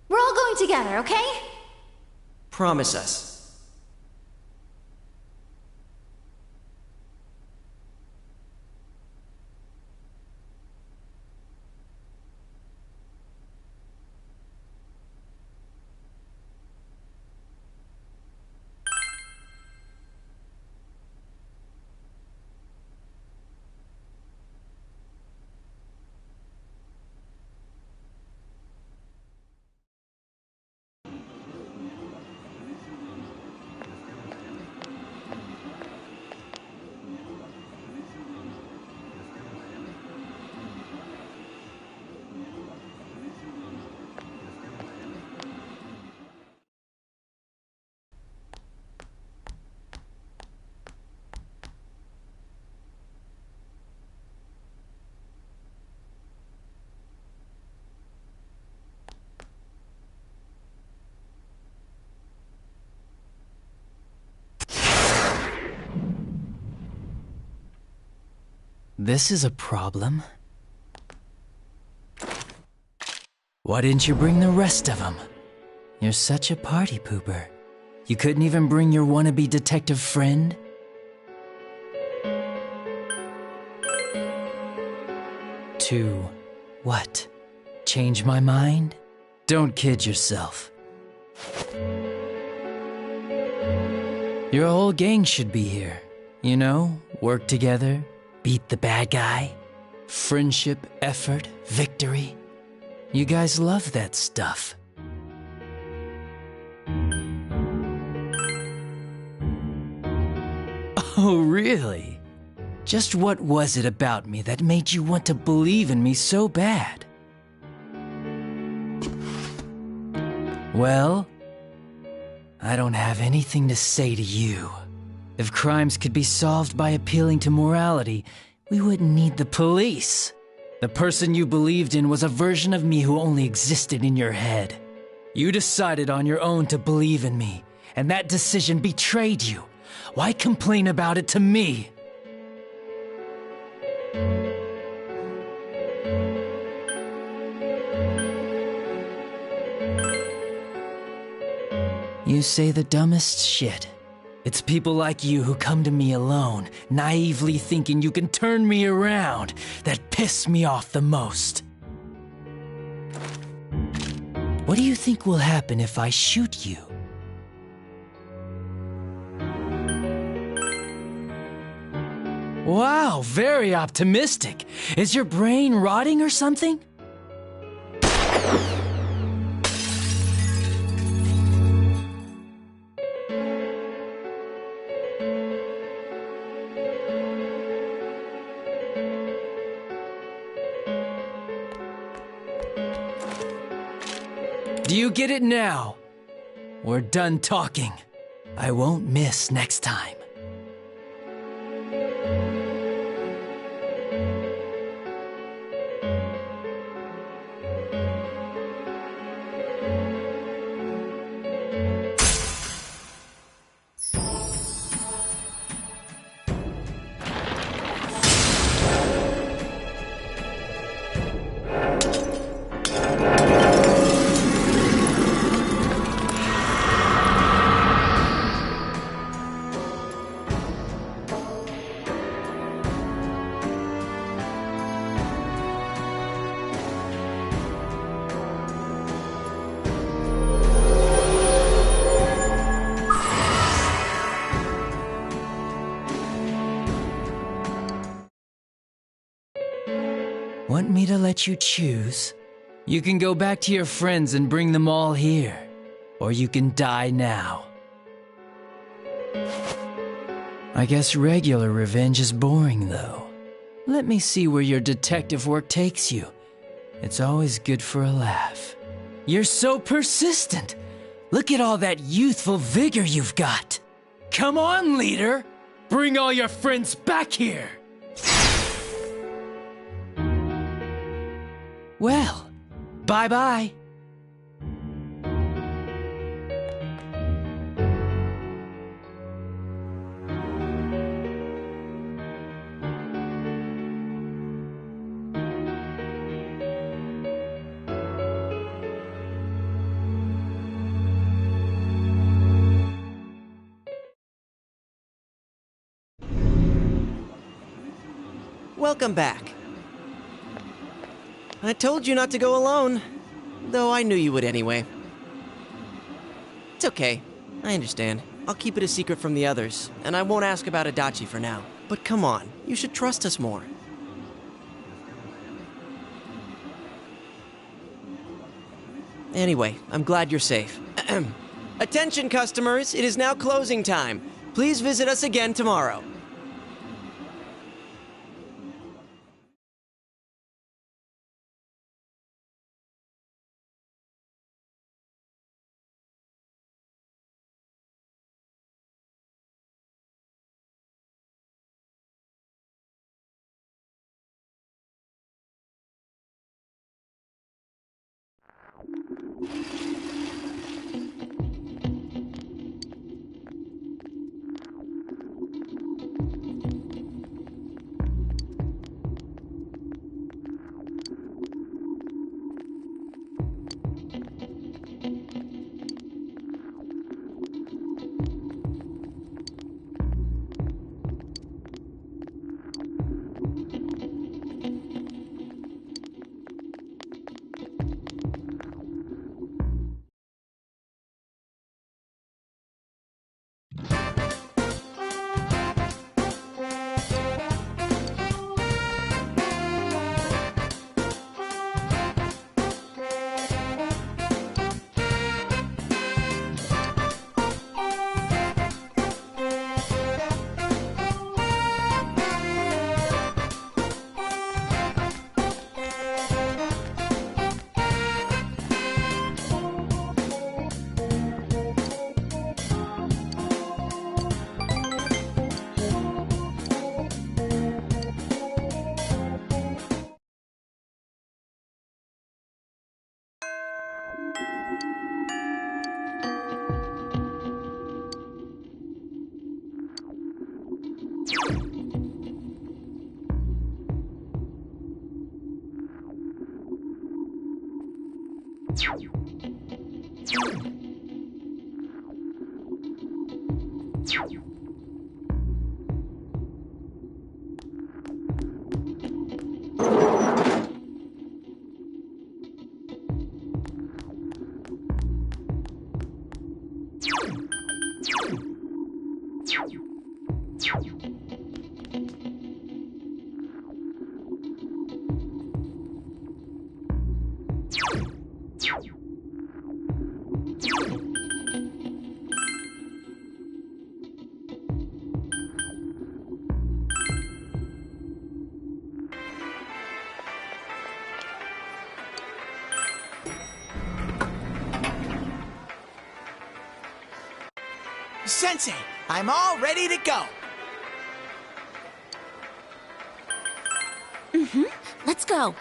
We're all going together, okay? Promise us. This is a problem. Why didn't you bring the rest of them? You're such a party pooper. You couldn't even bring your wannabe detective friend? To what? Change my mind? Don't kid yourself. Your whole gang should be here. You know, work together, beat the bad guy. Friendship, effort, victory. You guys love that stuff. Oh, really? Just what was it about me that made you want to believe in me so bad? Well, I don't have anything to say to you. If crimes could be solved by appealing to morality, we wouldn't need the police. The person you believed in was a version of me who only existed in your head. You decided on your own to believe in me, and that decision betrayed you. Why complain about it to me? You say the dumbest shit. It's people like you who come to me alone, naively thinking you can turn me around, that piss me off the most. What do you think will happen if I shoot you? Wow, very optimistic. Is your brain rotting or something? Do you get it now? We're done talking. I won't miss next time. Want me to let you choose? You can go back to your friends and bring them all here. Or you can die now. I guess regular revenge is boring, though. Let me see where your detective work takes you. It's always good for a laugh. You're so persistent. Look at all that youthful vigor you've got. Come on, leader. Bring all your friends back here. Well, bye-bye. Welcome back. I told you not to go alone, though I knew you would anyway. It's okay. I understand. I'll keep it a secret from the others, and I won't ask about Adachi for now. But come on, you should trust us more. Anyway, I'm glad you're safe. Attention, customers, it is now closing time. Please visit us again tomorrow. Sensei, I'm all ready to go. Let's go.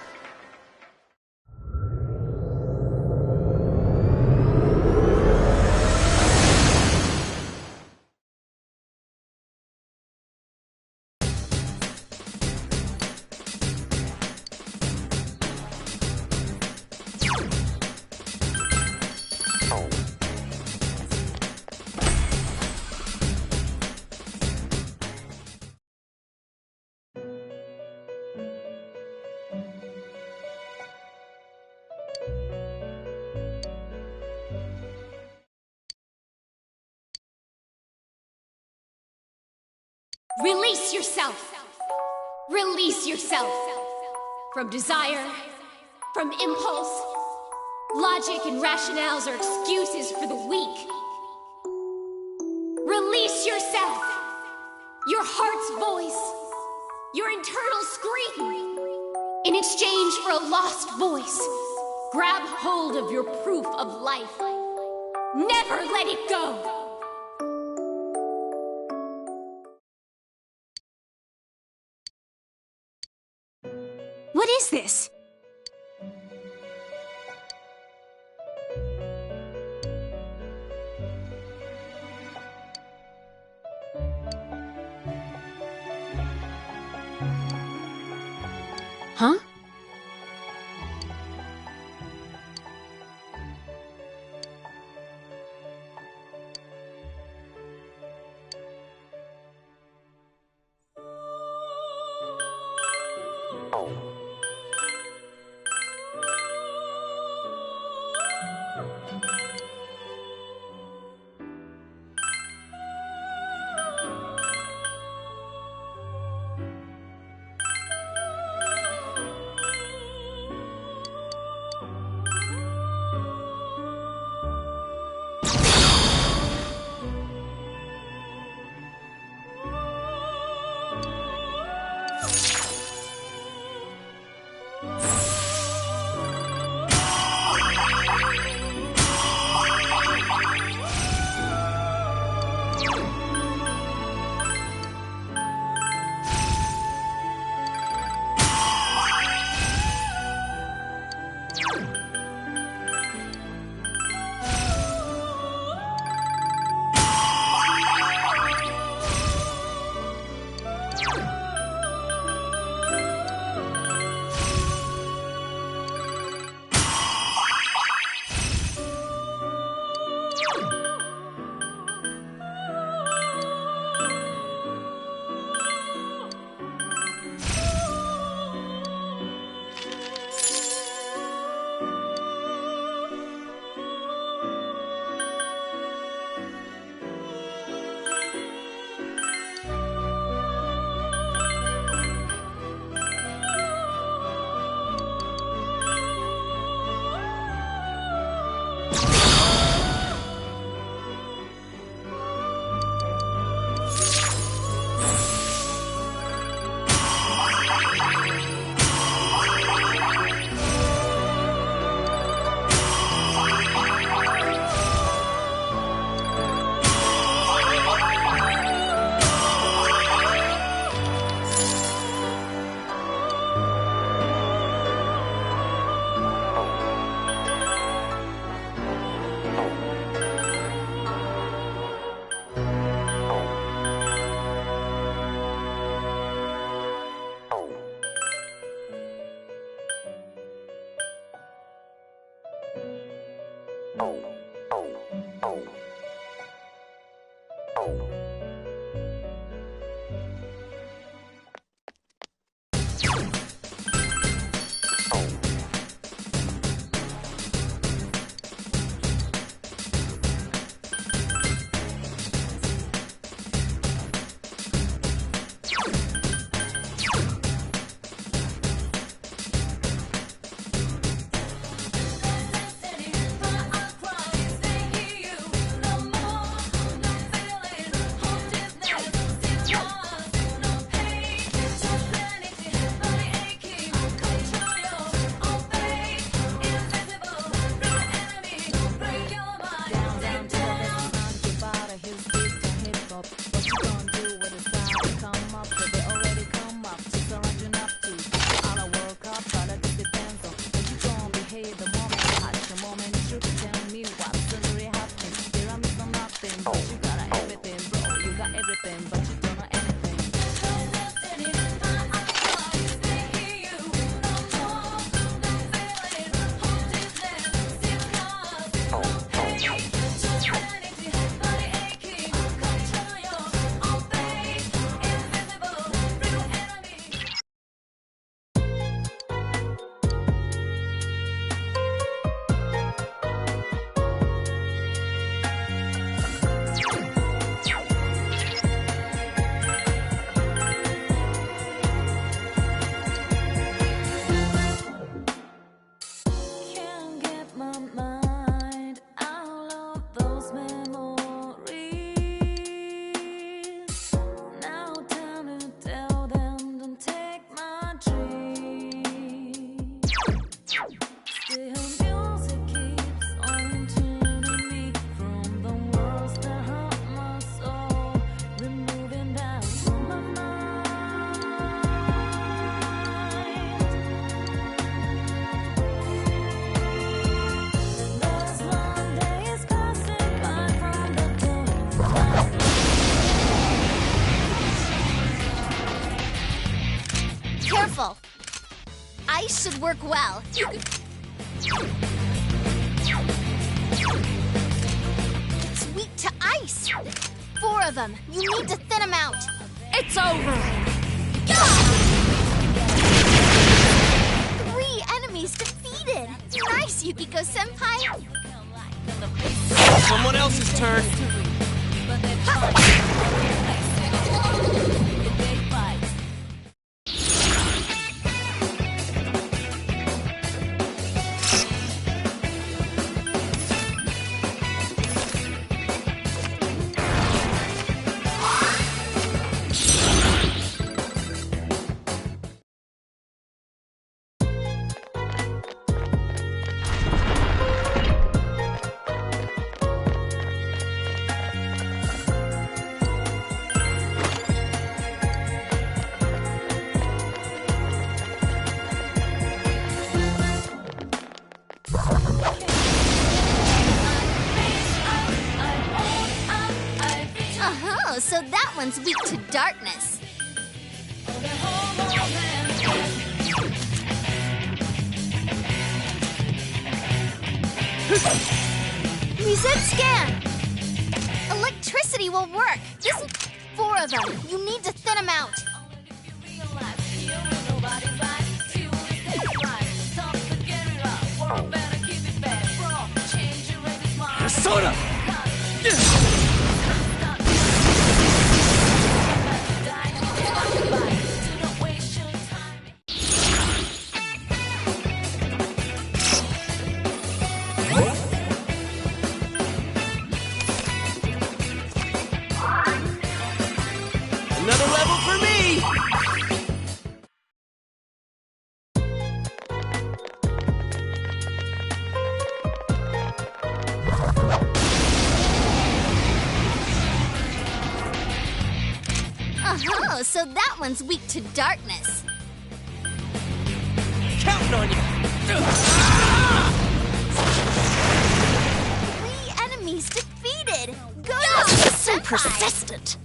Release yourself! Release yourself! From desire, from impulse. Logic and rationales are excuses for the weak. Release yourself, your heart's voice, your internal scream. In exchange for a lost voice, grab hold of your proof of life. Never let it go. What is this? Huh? careful. Ice should work well. It's weak to ice. 4 of them. You need to thin them out. It's over. 3 enemies defeated. Nice, Yukiko-senpai. Someone else's turn. So that one's weak to darkness. Reset scan! Electricity will work. This is 4 of them. You need to thin them out. Soda! Another level for me! So that one's weak to darkness. Counting on you! 3 enemies defeated! Go! So persistent!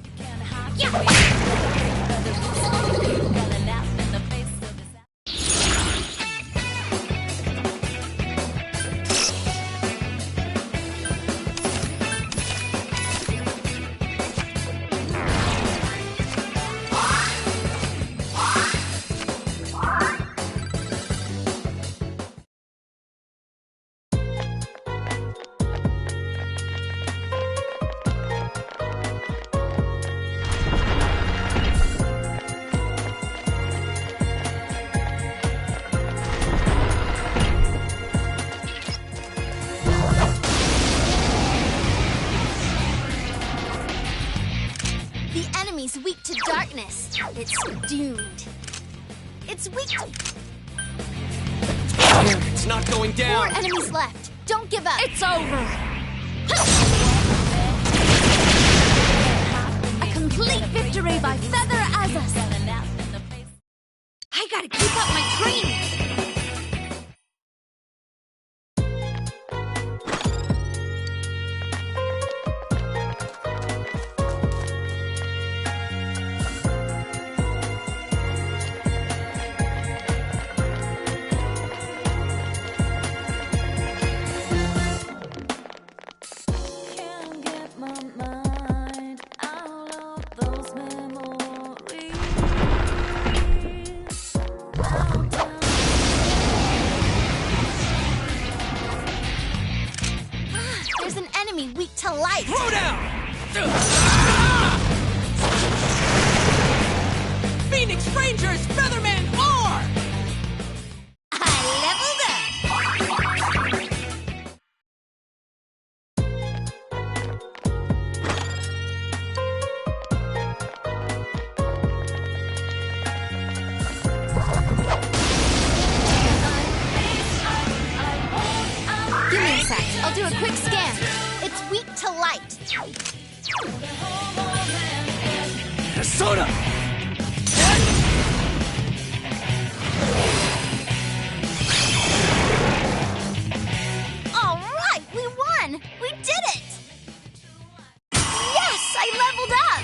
Weak to darkness. It's doomed. It's weak to... It's not going down. 4 enemies left. Don't give up. It's over. A complete victory by Feather as us. I gotta keep up my training. Weak to light. Throw down! Phoenix Rangers Featherman R! I leveled up. Give me a sec. I'll do a quick scan. It's weak to light. Soda! All right, we won! We did it! Yes, I leveled up!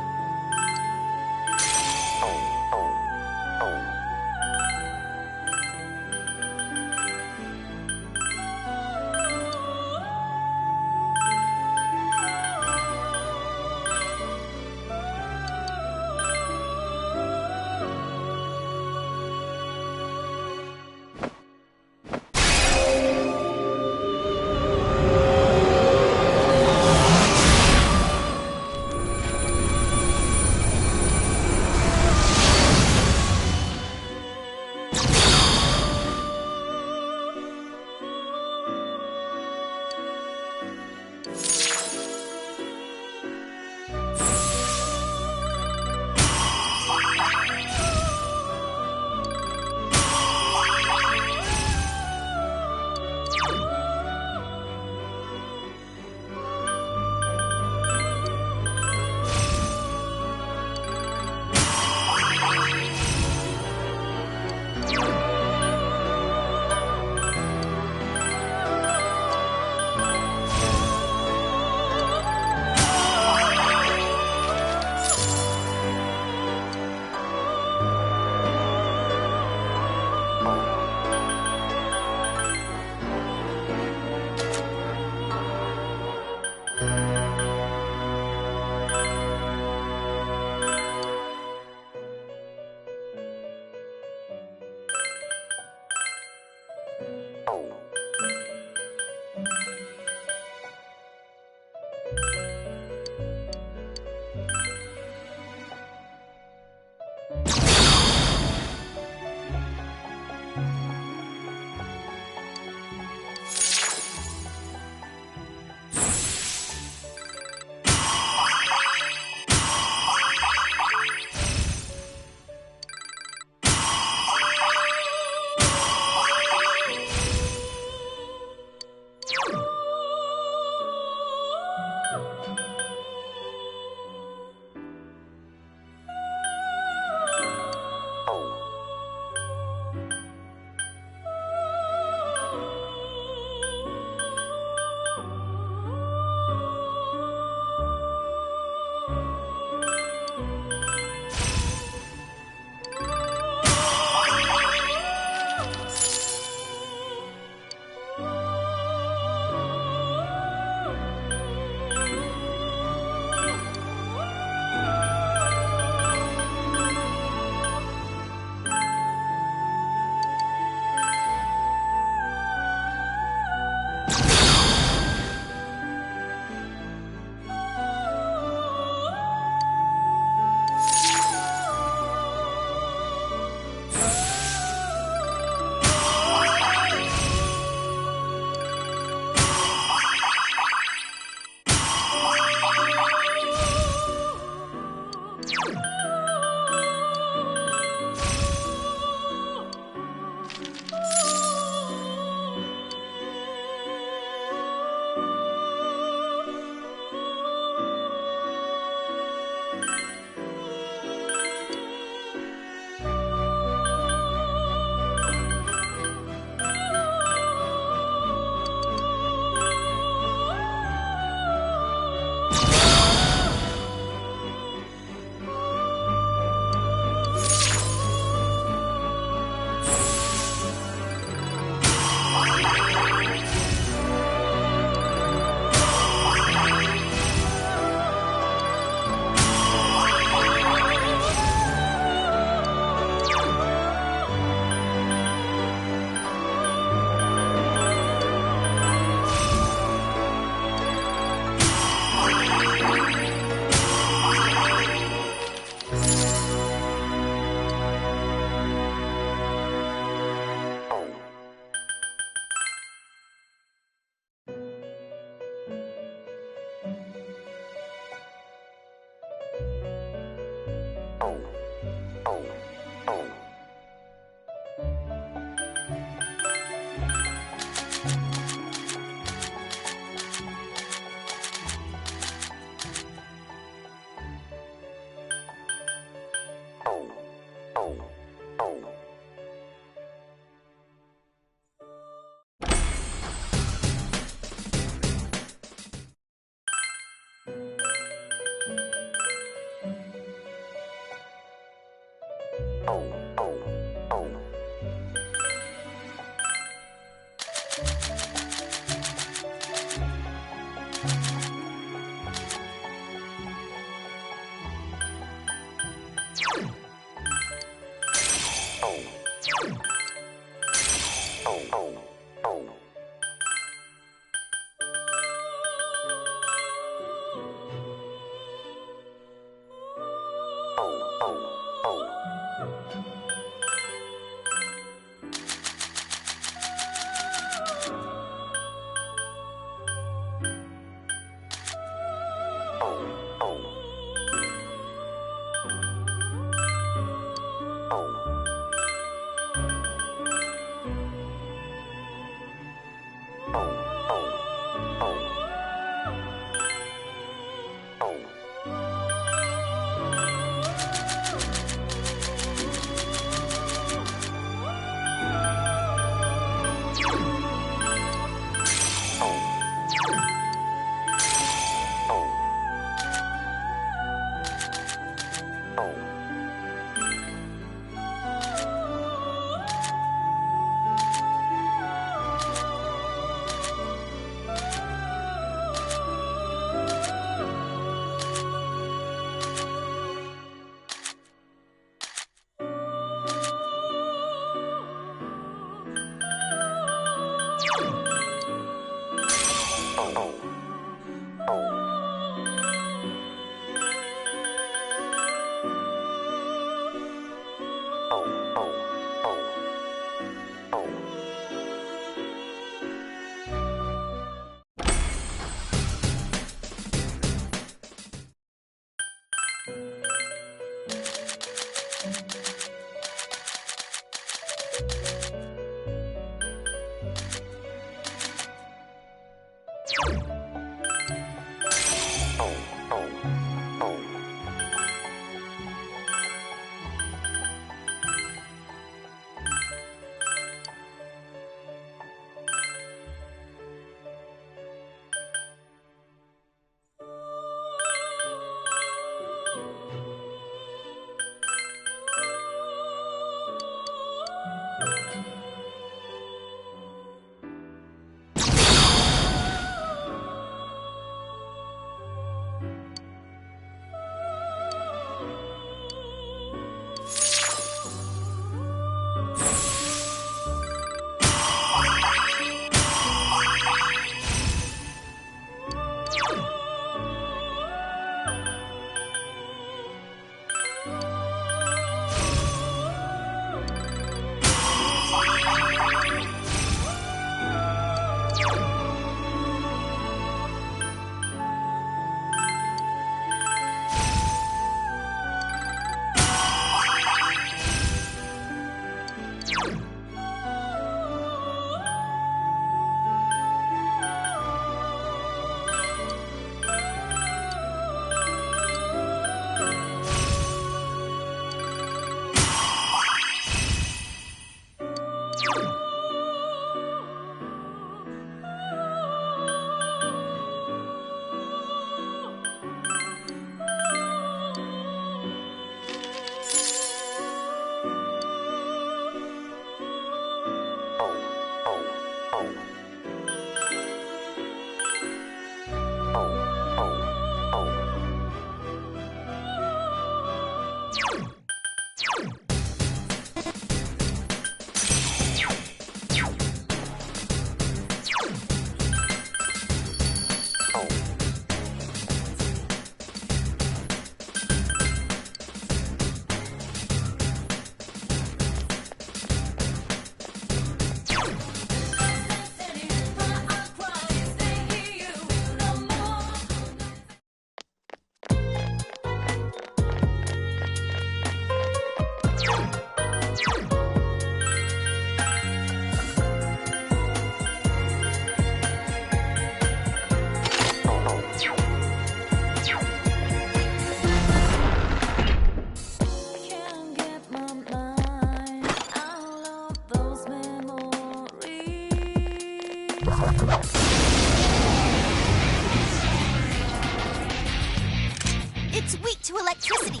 It's weak to electricity.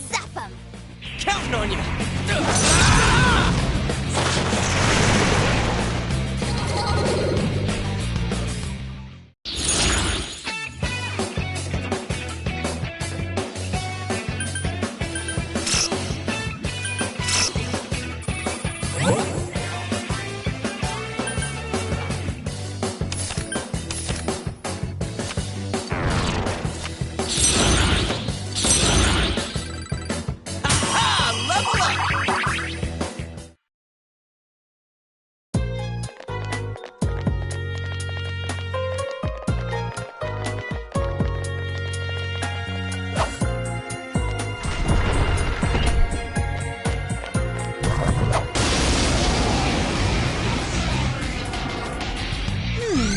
Zap him. Counting on you!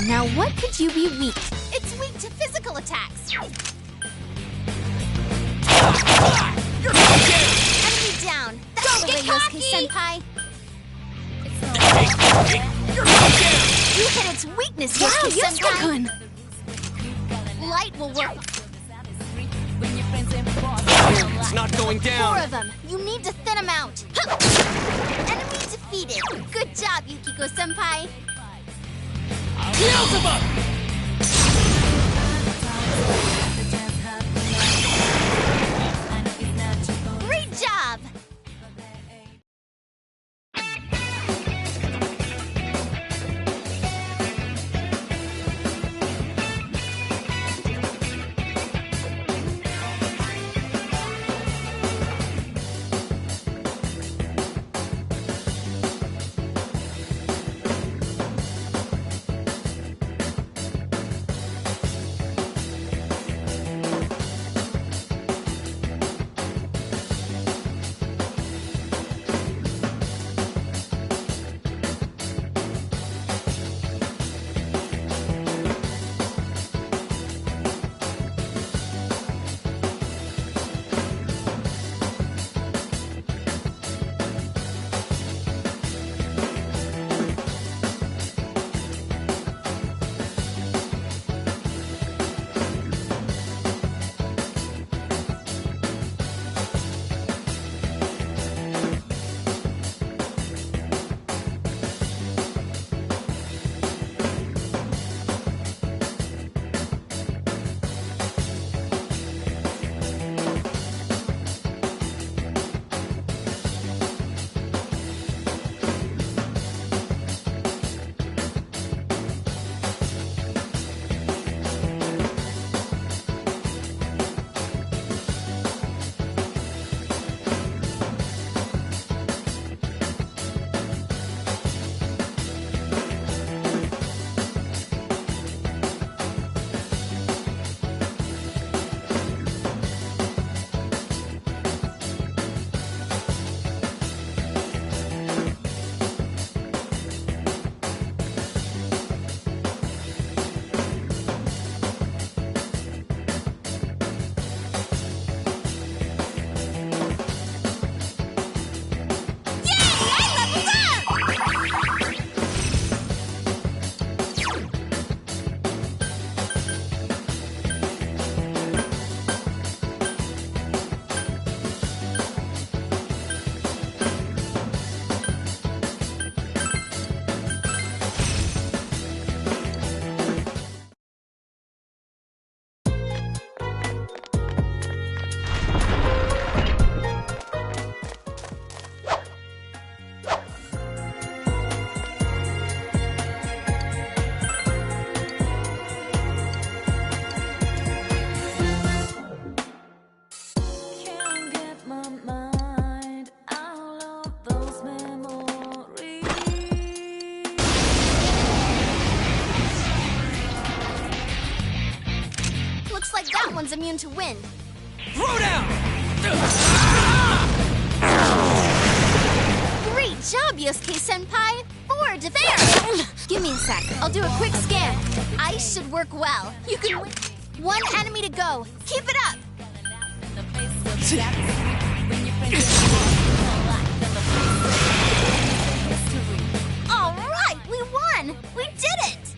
Now what could you be weak? It's weak to physical attacks. Enemy down. That's the way, Yosuke-senpai. You hit its weakness, Yosuke-senpai. Light will work. It's not going down. 4 of them. You need to thin them out. Enemy defeated. Good job, Yukiko-senpai. Beelzebub! Great job! one's immune to wind. Throw down! Great job, Yosuke-senpai! Forward to there! Give me a sec. I'll do a quick scan. Ice should work well. You can win. One enemy to go. Keep it up! All right, we won! We did it!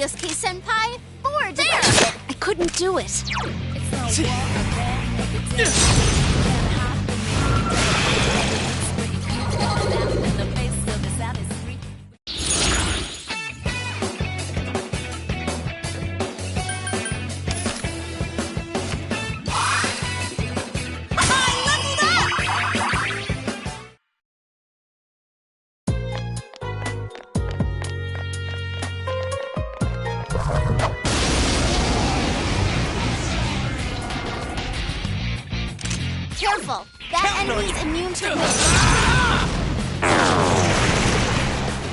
Yosuke-senpai. Forward there! I couldn't do it. Careful! That enemy's immune to wind.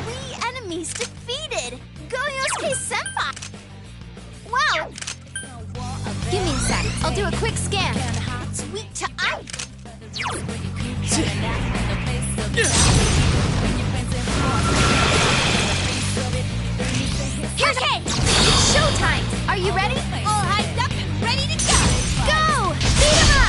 3 enemies defeated! Go Yosuke-senpai! Wow! Give me a sec. I'll do a quick scan. It's weak to ice. Here's Kay! It's showtime! Are you ready? All hyped up and ready to go! Go! Beat him up!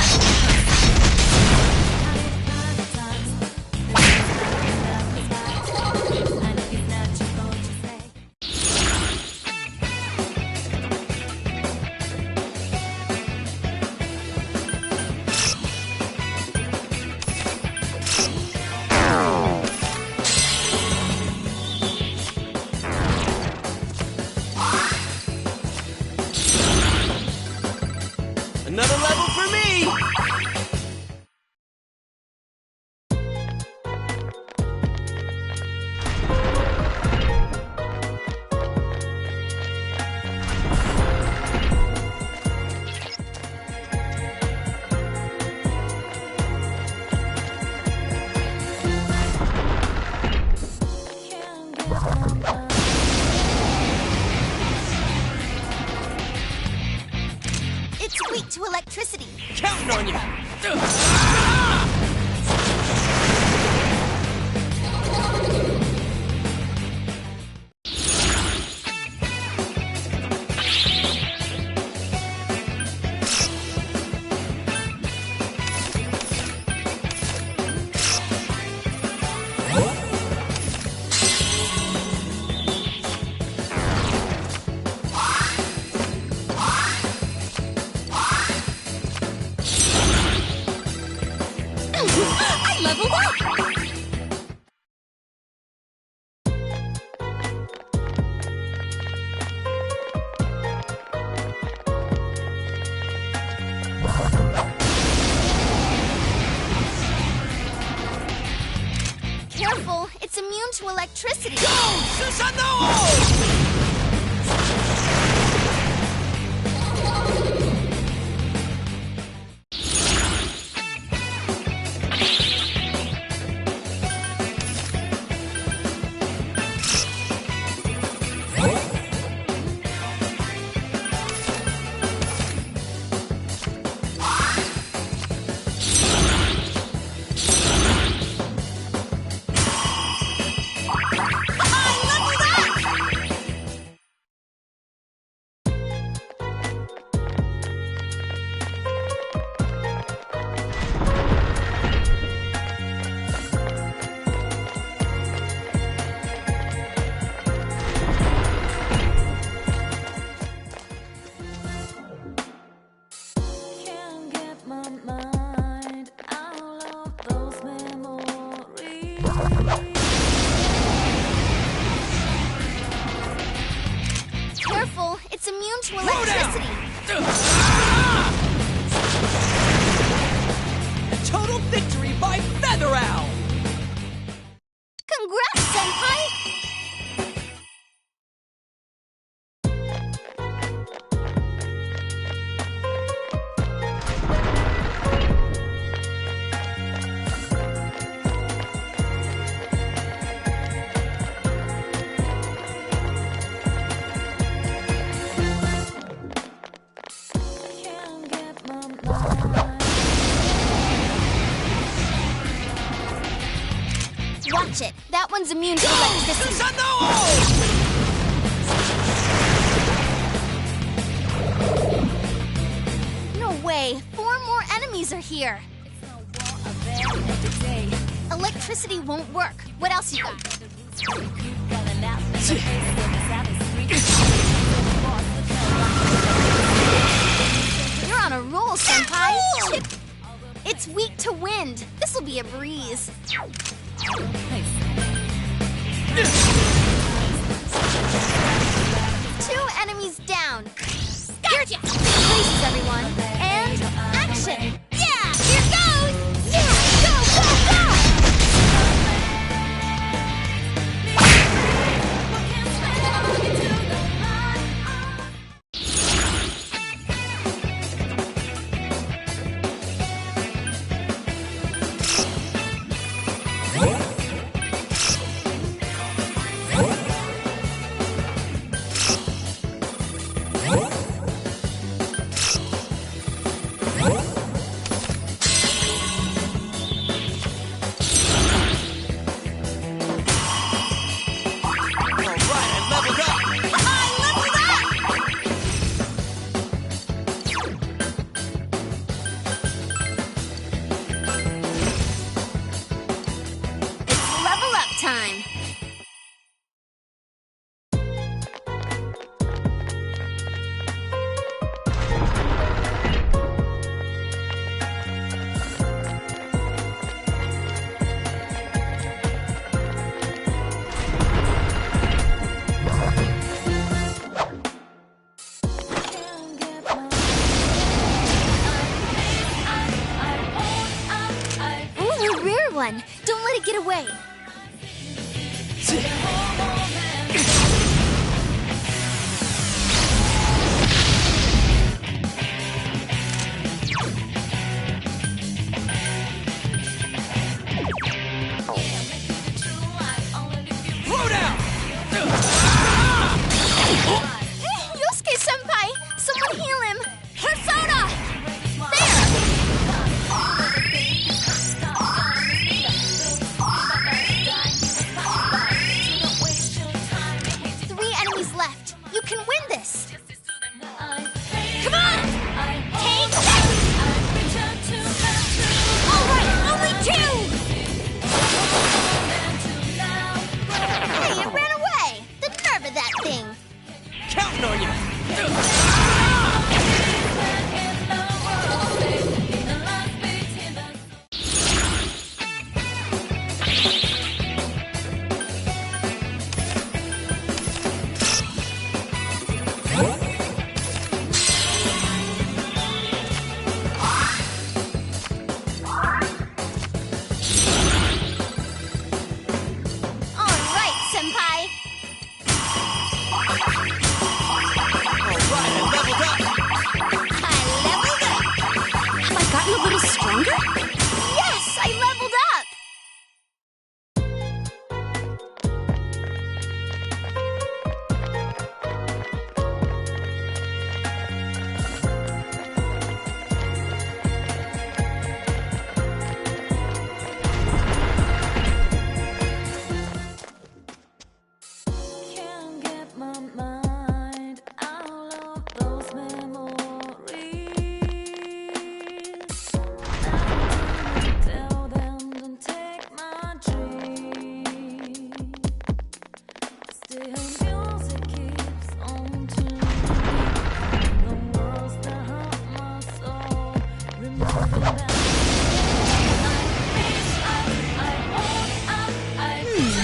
Another level for me! It's weak to electricity. Counting on you! I leveled up! Careful, it's immune to electricity. Go, Susanoo! Careful, it's immune to electricity. Total victory by Feather Owl! Congrats, Senpai! Watch it. That one's immune to electricity. No way. 4 more enemies are here. Electricity won't work. What else you got? Careful, Senpai! Chip! It's weak to wind. This'll be a breeze. 2 enemies down. Gotcha! Places, everyone. And action! Yeah! Here goes! Yeah! Go, go, go! One. Don't let it get away. Throw down! Yosuke-senpai! Someone heal him! Persona! Left. You can win this. Come on! Take that! All right, only 2! Hey, it ran away. The nerve of that thing. Counting on you!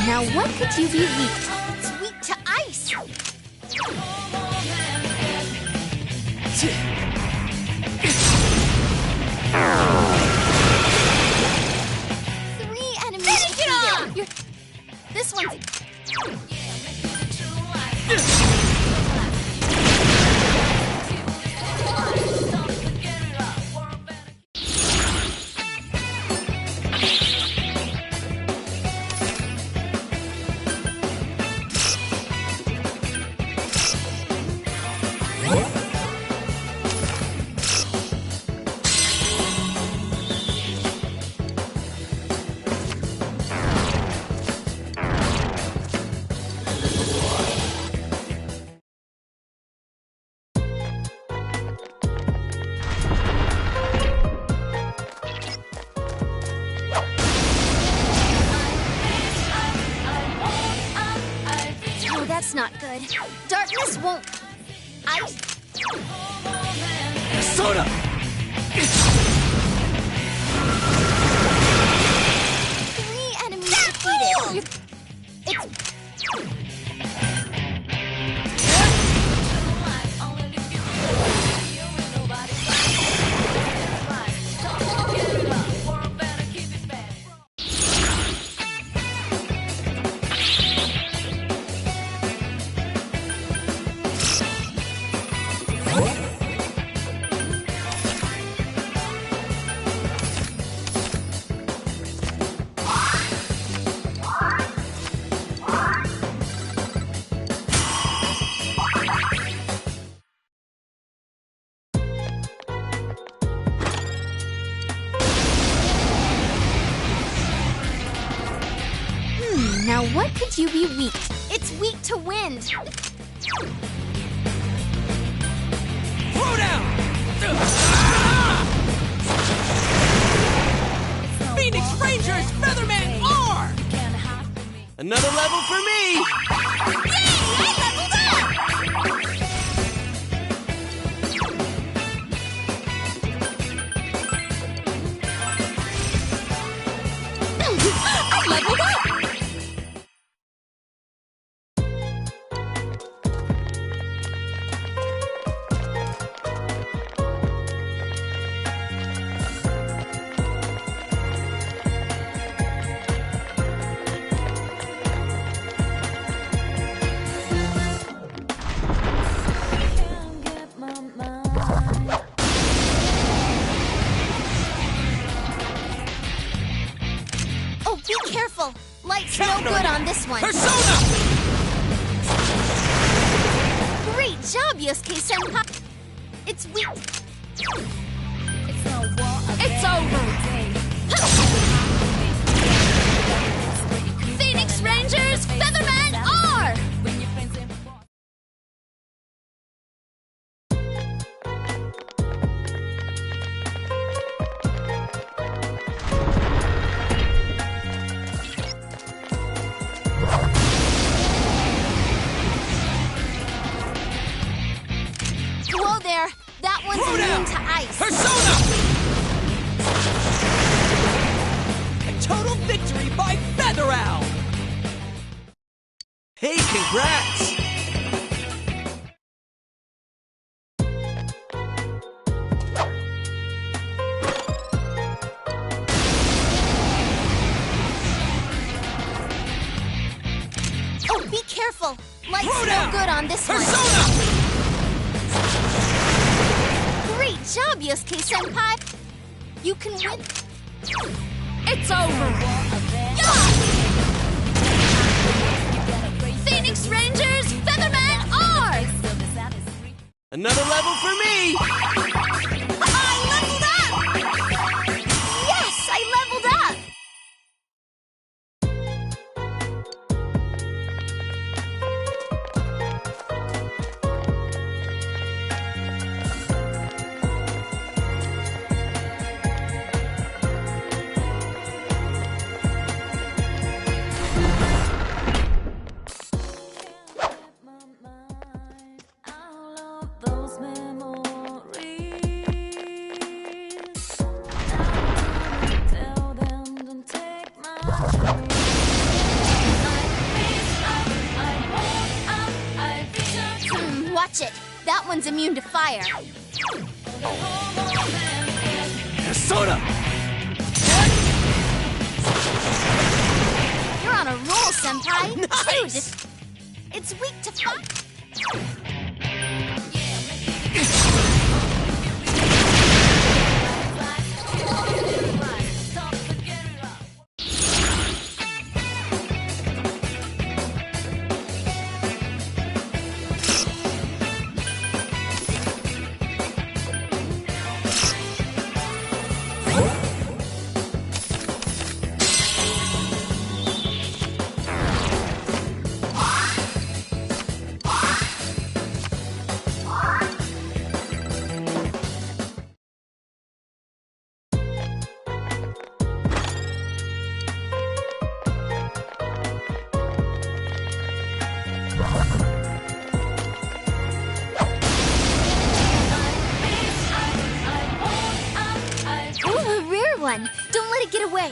Now what could you be weak to? It's weak to ice. 3 enemies. Finish it off! This one's... That's not good. Darkness won't... Ice... Soda! Three enemies defeated. Now what could you be weak? It's weak to wind. Throw down! Phoenix Rangers, Featherman R! Another level for me! Yay! I leveled up! I leveled up! Be careful! Light's no good on this one. Persona! Great job, Yosuke-senpai! It's weak. It's over! Phoenix Rangers, Featherman R! Whoa there! That one's immune to ice. Persona! A total victory by Feather Owl! Hey, congrats! Oh, be careful! Light's no good on this one. Great job, Yosuke-senpai! You can win. It's over! Phoenix Rangers, Featherman R! Another level for me! I leveled up! Yes, I leveled up! Watch it. That one's immune to fire. Persona! You're on a roll, senpai. Nice! It's weak to fire. one. Don't let it get away.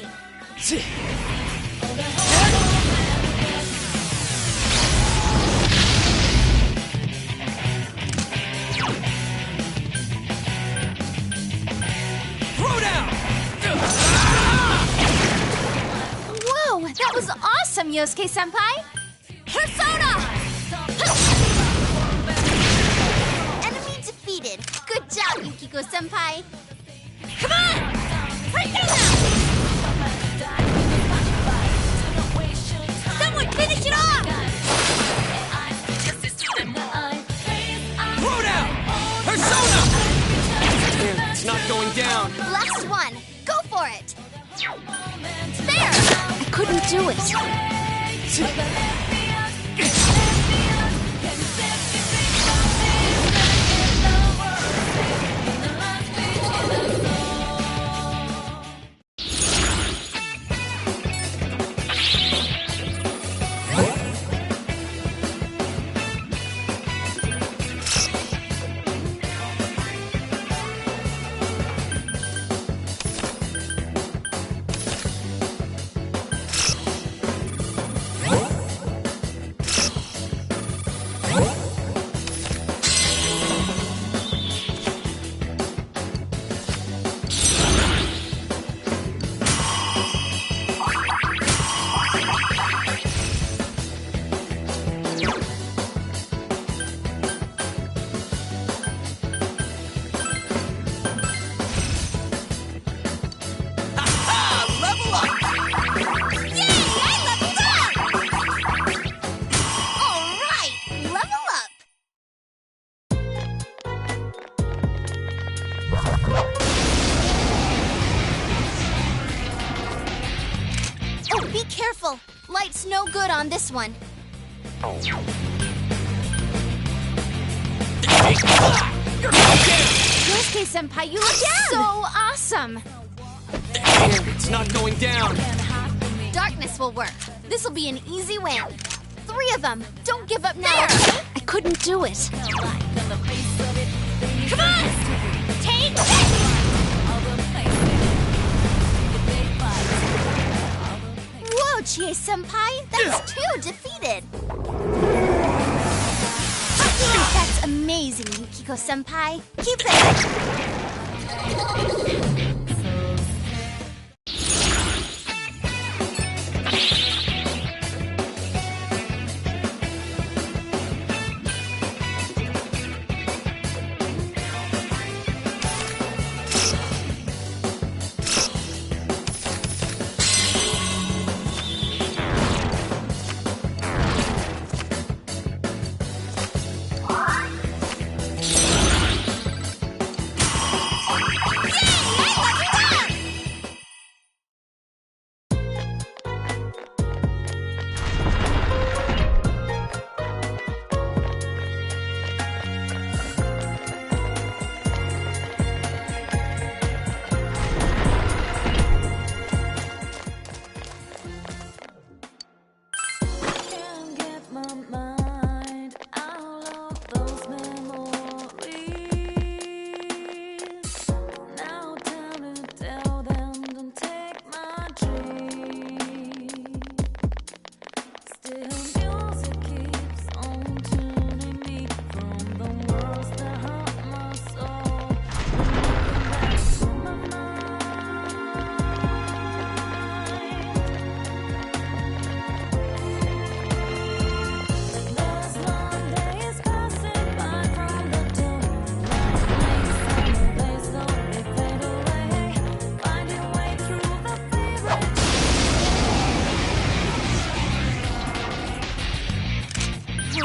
Throw down! Whoa, that was awesome, Yosuke-senpai! Persona! Enemy defeated. Good job, Yukiko-senpai. Come on! Right there now! Someone finish it off! Throw down! Persona! Damn, it's not going down. Last one. Go for it. There! I couldn't do it. Careful! Light's no good on this one. Yosuke-senpai, you look so awesome! Damn, it's not going down. Darkness will work. This'll be an easy win. 3 of them. Don't give up now, okay? I couldn't do it. Come on! Take this! Whoa, Chie-senpai! That's 2 defeated! That's amazing, Yukiko-senpai. Keep it up!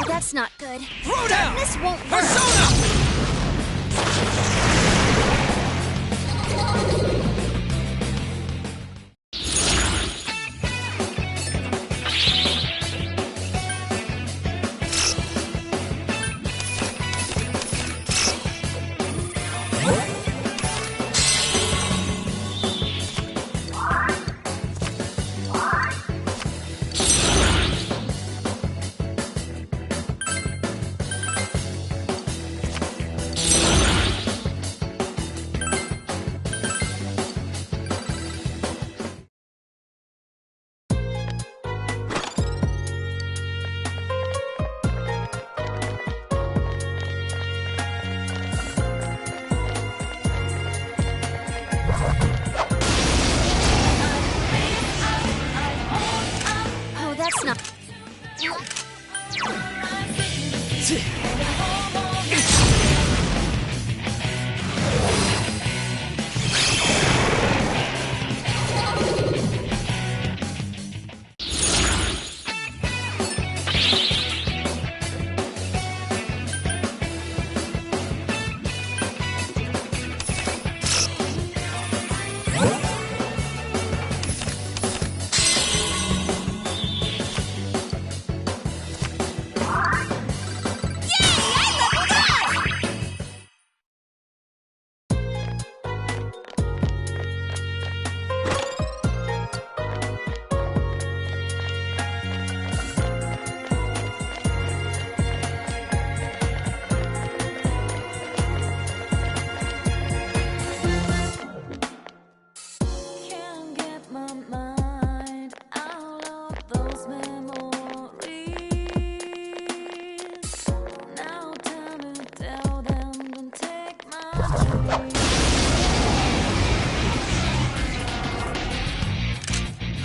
That's not good. Throw down! This won't work. Persona!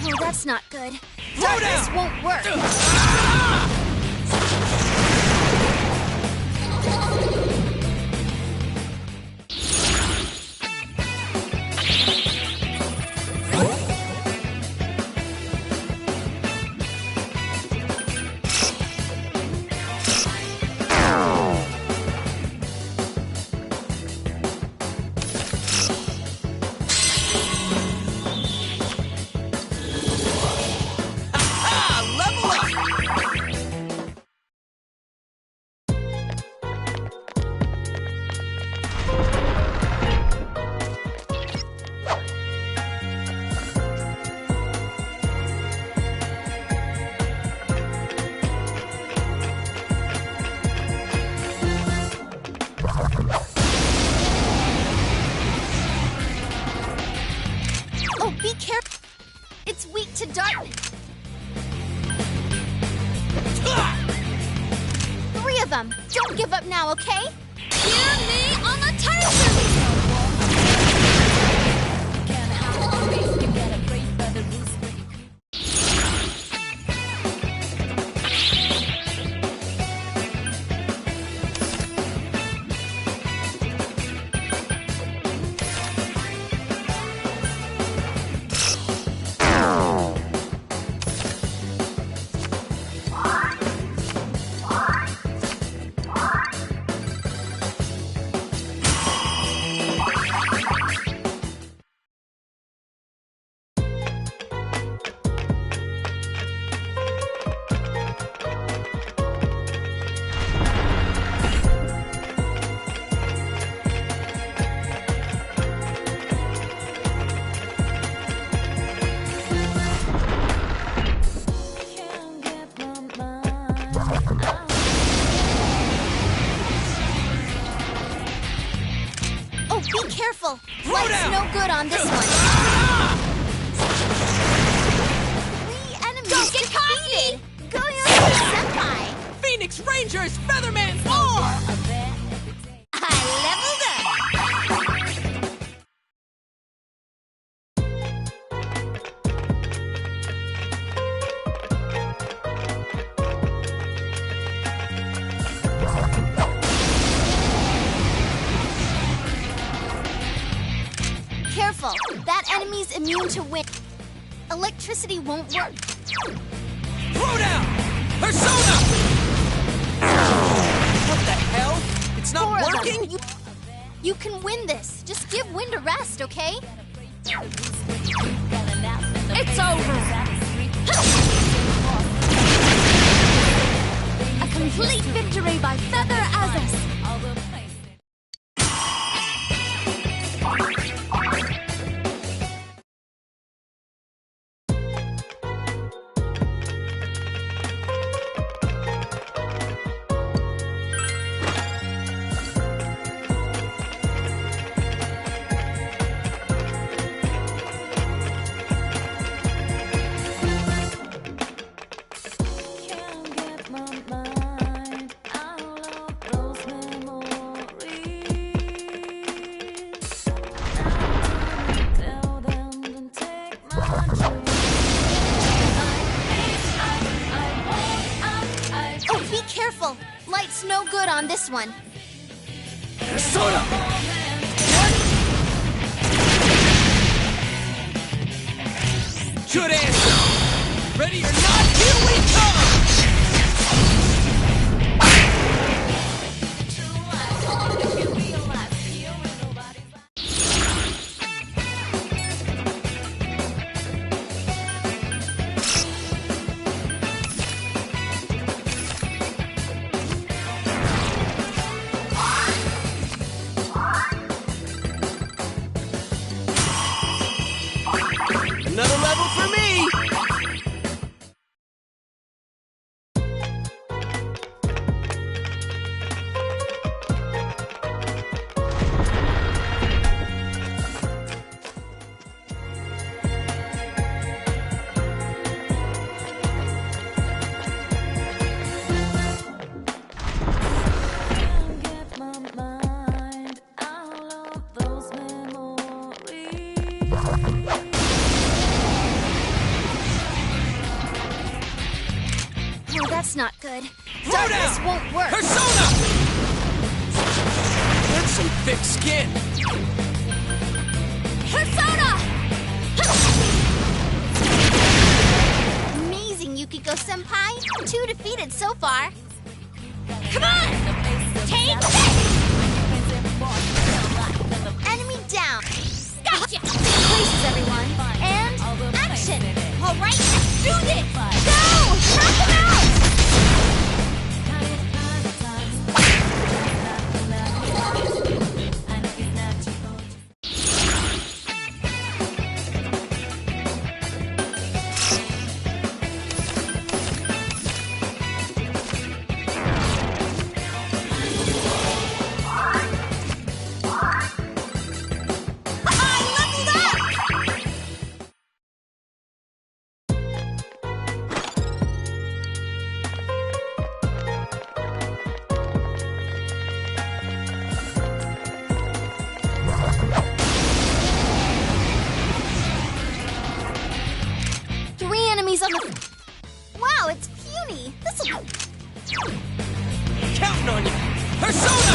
Oh, that's not good. This won't work. Oh, be careful. It's weak to darkness. 3 of them. Don't give up now, okay? Hear me on the taser! Oh, be careful. Light's no good on this one. 3 enemies defeated. Senpai. Phoenix Rangers, Featherman's more! I leveled up. Careful. That enemy's immune to wind. Electricity won't work. Throw down! Persona! What the hell? It's not 4 of them. working? You can win this. Just give Wind a rest, okay? It's over! A complete victory by Feather Azas. It's no good on this one. Persona! Good answer! Ready or not, here we come! Another level for me! Oh, that's not good. Darkness won't work. Persona! That's some thick skin. Persona! Amazing, Yukiko-senpai. 2 defeated so far. Come on! Take this! Enemy down. Gotcha! Places, everyone. And action! All right, let's do this! Go! Knock him out! On the... Wow, it's puny. This'll... Counting on you. Persona!